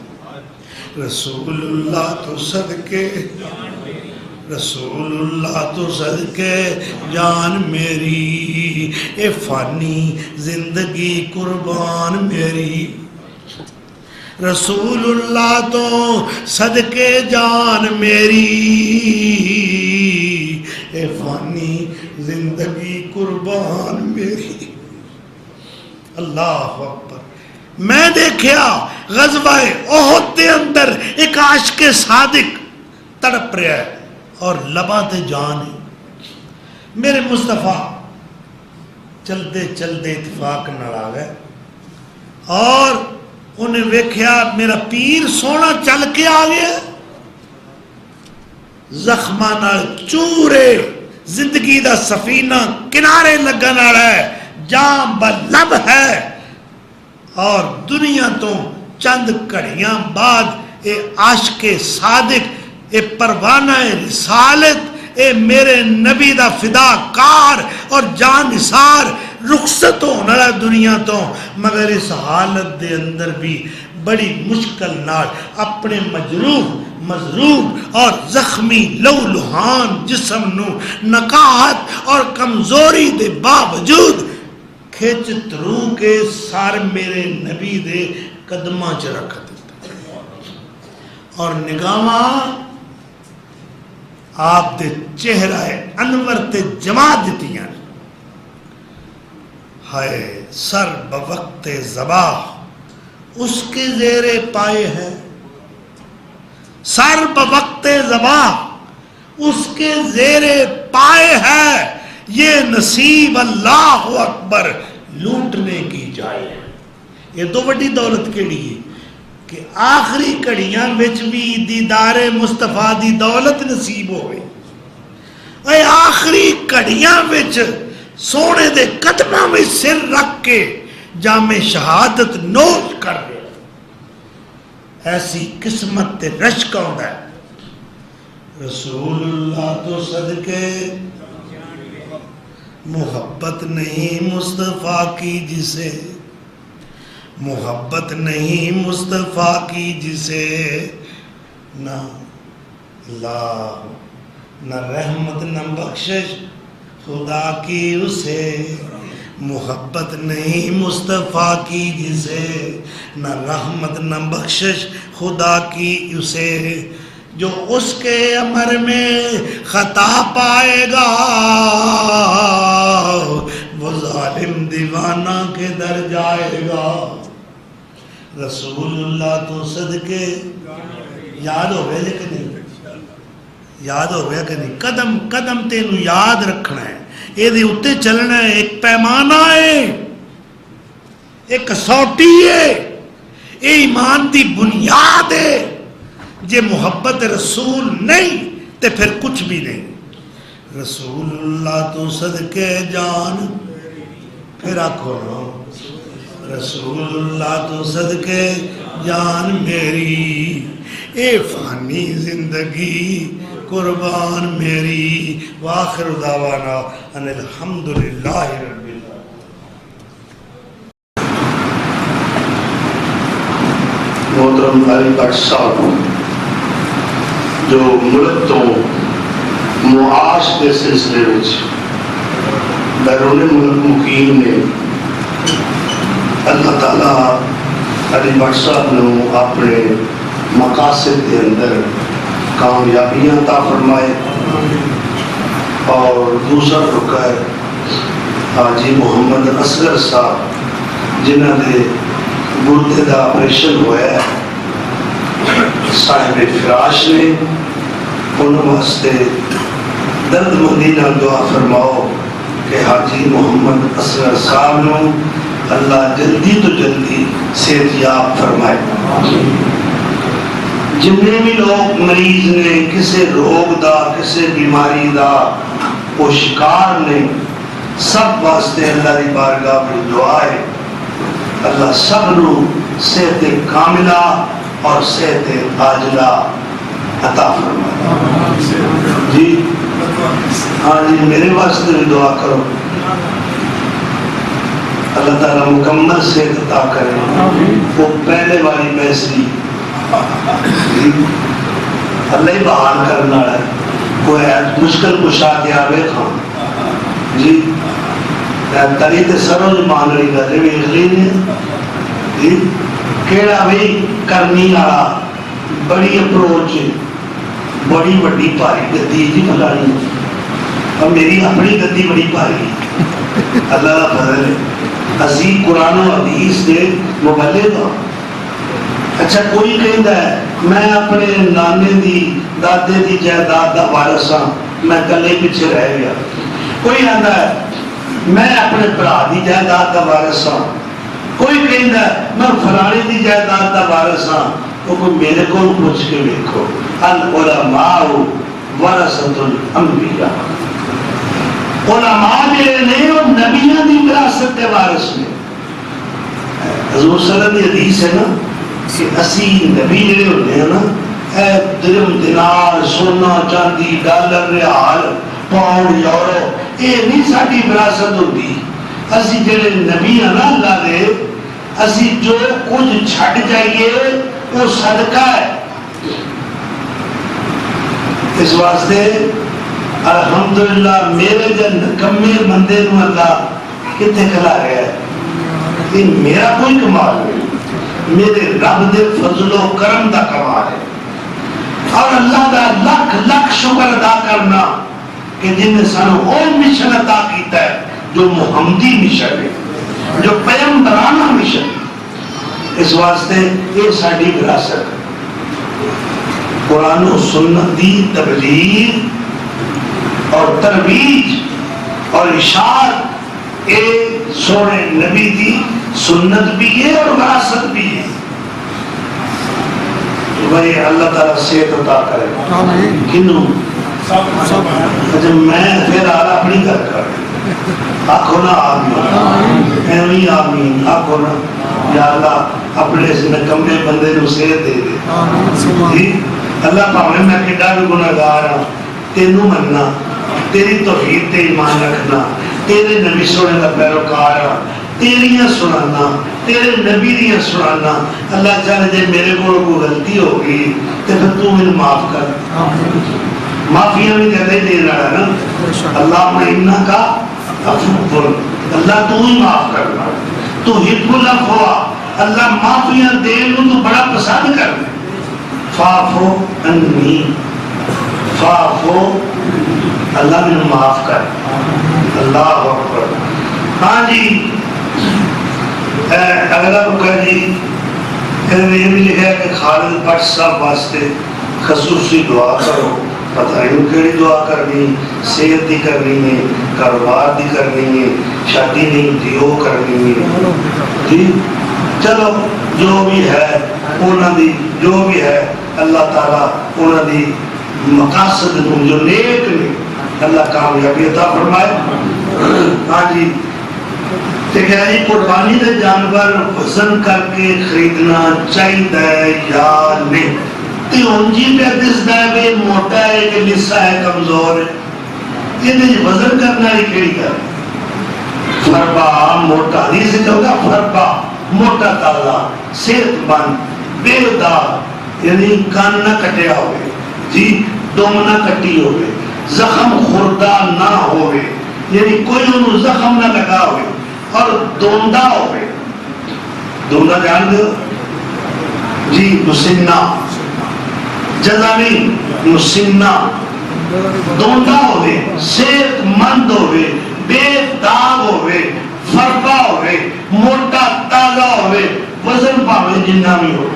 رسول اللہ تو صدقے رسول اللہ تو صدقے جان میری اے فانی زندگی قربان میری رسول اللہ تو صدقے جان میری اے فانی زندگی قربان میری اللہ اکبر میں دیکھیا غزوہ احد دے اندر ایک عاشق صادق تڑپ رہا ہے اور لباں تے جان ہے میرے مصطفیٰ چلتے چلتے اتفاق نہ آ گئے اور انہیں ویکھیا میرا پیر سونا چل کے آ گیا زخماں نال چورے زندگی دا سفینہ کنارے لگن والا ہے جام بلب ہے اور دنیا تو چند گھڑیاں بعد اے عاشق صادق اے پروانہ رسالت اے میرے نبی دا فداکار اور جان نثار رخصت ہونے والا دنیا تو مگر اس حالت دے اندر بھی بڑی مشکل نال اپنے مجروح مضروب اور زخمی لو لہان جسم نو نقاہت اور کمزوری دے باوجود کھچ ترو کے سار میرے نبی دے قدماں چ رکھ دیتا اور نگاہاں آپ دے چہرہ انور تے جما دیتیاں ہائے سر بوقت ذبح اس کے زیر پائے ہے سر بوقت ذبح اس کے زیر پائے ہے یہ نصیب اللہ اکبر لوٹنے کی جائے یہ دو بڑی دولت کیڑی ہے کہ آخری کڑیاں وچ بھی دیدار مصطفیٰ دی دولت نصیب ہوئے اے آخری کڑیاں وچ سونے دے قدماں میں سر رکھ کے جامع شہادت نوش کر رہے ایسی قسمت تے رشک ہوندا ہے رسول اللہ تو صدقے محبت نہیں مصطفیٰ کی جسے محبت نہیں مصطفیٰ کی جسے نہ اللہ نہ رحمت نہ بخشش خدا کی اسے محبت نہیں مصطفیٰ کی جسے نہ رحمت نہ بخشش خدا کی اسے جو اس کے امر میں خطا پائے گا وہ ظالم دیوانہ کے در جائے گا رسول اللہ تو صدقے یاد ہو گئے لیکن نہیں یاد ہو گیا کہ نہیں قدم قدم تینوں یاد رکھنا ہے یہ دے اتے چلنا ہے ایک پیمانہ ہے ایک کسوٹی ہے یہ ایمان دی بنیاد ہے جے محبت رسول نہیں تے پھر کچھ بھی نہیں رسول اللہ تو صدقے جان، پھر آکھو نا رسول اللہ تو صدقے جان میری، اے فانی زندگی قربان میری، وآخر دعوانا ان الحمدللہ رب العالمین۔ محترم علی بٹ صاحب جو ملک تو معاش کے سلسلے میں بیرون ملک مقیم نے، اللہ تعالیٰ علی بٹ صاحب نے اپنے مقاصد کے اندر کامیابیاں عطا فرمائے، اور دوسرا رکا ہے حاجی محمد اصغر صاحب جنہوں نے گردے کا آپریشن ہوا ہے، صاحب فراش نے ان واسطے درد مندی نال دعا فرماؤ کہ حاجی محمد اصغر صاحب نو اللہ جلدی تو جلدی صحت یاب فرمائے۔ جننے بھی لوگ مریض نے کسے روگ دا کسے بیماری دا وہ شکار نے، سب واسطے اللہ دی بارگاہ میں دعا ہے اللہ سب نو صحت کاملہ اور صحت عاجلہ عطا فرمائے۔ جی ہاں جی میرے واسطے بھی دعا کرو، اللہ تعالیٰ مکمل صحت عطا کرے، وہ پہلے والی بیسری اللہ ہی بحال کرنا ہے، کوئی مشکل کشا کے آوے کھان جی تری تے سروں جو مان رہی گا جی اگلی نے جی کیڑا بھی کرنی آڑا بڑی اپروچ بڑی وڈی پاری گدی جی پلانی، اور میری اپنی گدی بڑی پاری، اللہ کا فضل ہے، اسی قرآن و حدیث دے مبلغ ہاں۔ اچھا کوئی کہندا ہے میں اپنے نانے دی دادے دی جائیداد دا وارث ہاں، میں کلے پیچھے رہ گیا، کوئی آندا ہے میں اپنے برا دی جائیداد دا وارث ہاں، کوئی کہندا ہے میں فلانے دی جائیداد دا وارث ہاں، وہ کوئی میرے کو پوچھ کے دیکھو، العلماء ورثۃ الانبیاء، علماء جڑے نے وہ نبیوں دی وراثت دے وارث نے۔ حضور صلی اللہ علیہ وسلم دی حدیث ہے نا کہ اسی نبی جڑے ہوتے ہیں نا اے درم دینار سونا چاندی ڈالر ریال پاؤنڈ یورو یہ نہیں ساری وراثت ہوتی، اسی جڑے نبی ہیں نا اللہ دے اسی جو کچھ چھڈ جائیے وہ صدقہ ہے۔ اس واسطے الحمدللہ میرے جن کمے بندے نو اللہ کتے کھلا گیا ہے، یہ میرا کوئی کمال نہیں، میرے رب دے فضل و کرم دا کمال ہے، اور اللہ دا لکھ لکھ شکر ادا کرنا کہ جن نے سانو وہ مشن عطا کیتا ہے جو محمدی مشن ہے، جو پیغمبرانہ مشن ہے۔ اس واسطے یہ ساری وراثت ہے، قرآن و سنت دی تبلیغ اور ترویج اور اشاعت اے سونے نبی دی سنت بھی ہے اور وراثت بھی ہے۔ بھائی اللہ تعالیٰ صحت عطا کرے کنوں اچھا میں پھر آ اپنی گھر کر آخو نا آمین ایویں آمین آخو نا یا اللہ اپنے اس نکمے بندے نو صحت دے دے جی اللہ پاوے میں کڈا بھی گناہگار ہاں تینوں مننا تیری توحید تے ایمان رکھنا تیرے نبی سونے کا پیروکار ہاں تیریاں سنانا تیرے نبی دیاں سنانا اللہ چاہے جے میرے کو کوئی غلطی ہوگی تو پھر تو مجھے معاف کر معافیاں بھی کہتے دے رہا ہے نا اللہ انہا کا عفو اللہ تو ہی معاف کرنا تو حب العفو اللہ معافیاں دے لوں تو بڑا پسند کر فاعفو عنی فاعفو اللہ نے معاف کر اللہ اکبر۔ ہاں جی اگلا رکا جی یہ بھی لکھا ہے کہ خالد بٹ صاحب واسطے خصوصی دعا کرو، پتہ نہیں کیڑی دعا کرنی، صحت دی کرنی ہے، کاروبار دی کرنی ہے، شادی نہیں تھی وہ کرنی ہے جی چلو جو بھی ہے انہوں دی جو بھی ہے اللہ تعالیٰ انہوں دی مقاصد جو نیک نے اللہ کامیابی عطا فرمائے۔ ہاں جی ٹھیک ہے جی، قربانی دے جانور وزن کر کے خریدنا چاہیے یا نہیں؟ تے ہن جی پہ دسدا ہے کہ موٹا ہے کہ لسا ہے کمزور ہے، یہ وزن کرنا ہی کیڑی گل؟ فربا موٹا نہیں سے ہوگا، فربا موٹا تازہ صحت مند بے داغ، یعنی کان نہ کٹیا ہوئے جی، دم نہ کٹی ہوئے، زخم خوردہ نہ ہوئے، یعنی کوئی انہوں زخم نہ لگا ہوئے، اور دوندا ہوئے، دوندا جان دو جی، مسنہ جزامی مسنہ دوندا ہوئے، صحت مند ہوئے، بے داغ ہوئے، فربا ہوئے، موٹا تازہ ہوئے، وزن پاوے جنہ بھی ہو۔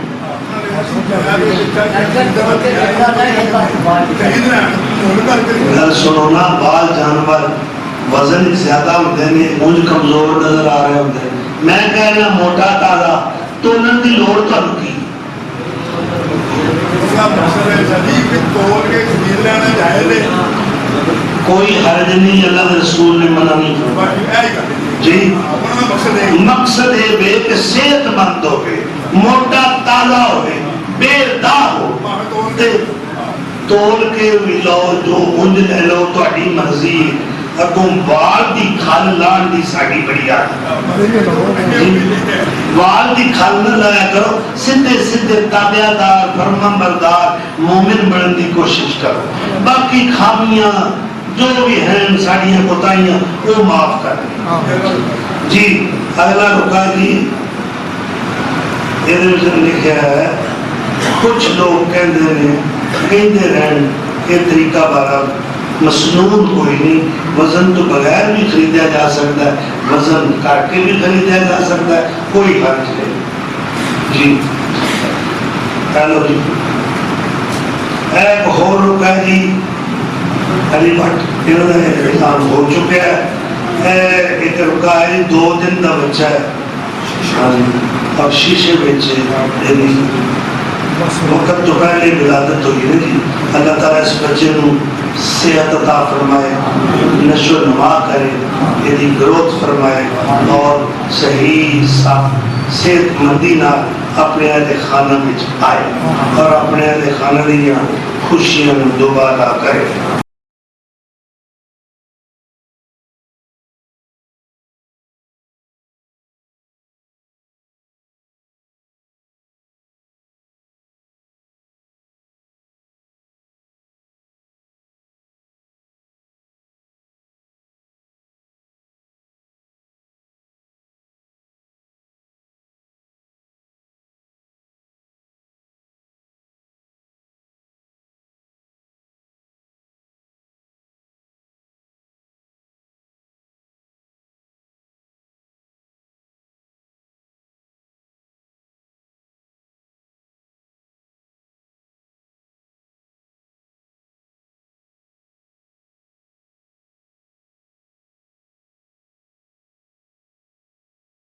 گل سنو نا، بال جانور وزن زیادہ ہوتے ہیں، اونج کمزور نظر آ رہے ہوتے ہیں، میں کہنا موٹا تازہ تو انہوں دی لوڑ تو کی کوئی حرج نہیں، اللہ رسول نے منع نہیں جی۔ مقصد ہے بے کہ صحت مند ہوئے، موٹا تازہ ہوئے، بے داغ ہو، تول کے بھی لو، جو انج لے لو تو اڈی مرضی، اگوں وال دی کھل لان دی ساڑی بڑی آتی، وال دی کھل نہ لایا کرو، سدھے سدھے تابعہ دار فرمان بردار مومن بننے دی کوشش کرو، باقی خامیاں جو بھی ہیں ساڑیاں کوتاہیاں وہ معاف کر دیں جی۔ اگلا رکا جی، یہ لکھا ہے کچھ لوگ کہتے رہن یہ طریقہ بارہ مسنون کوئی نہیں، وزن تو بغیر بھی خریدا جا سکتا ہے، وزن کاٹ کے بھی خریدا جا سکتا ہے، کوئی حرج نہیں جی۔ چلو جی، ایک اور رکا جی، علی بھٹ انہوں نے اعلان ہو چکا ہے، ایک رکا ہے 2 دن کا بچہ ہے اور شیشے بیچے، یعنی وقت تو پہلے ولادت ہوئی ہے جی، اللہ تعالیٰ اس بچے کو صحت عطا فرمائے، نشو و نما کرے، یعنی گروتھ فرمائے، اور صحیح صحت مندی نہ اپنے اہل خانہ میں آئے اور اپنے اہل خانہ دیا خوشیاں دوبارہ کرے۔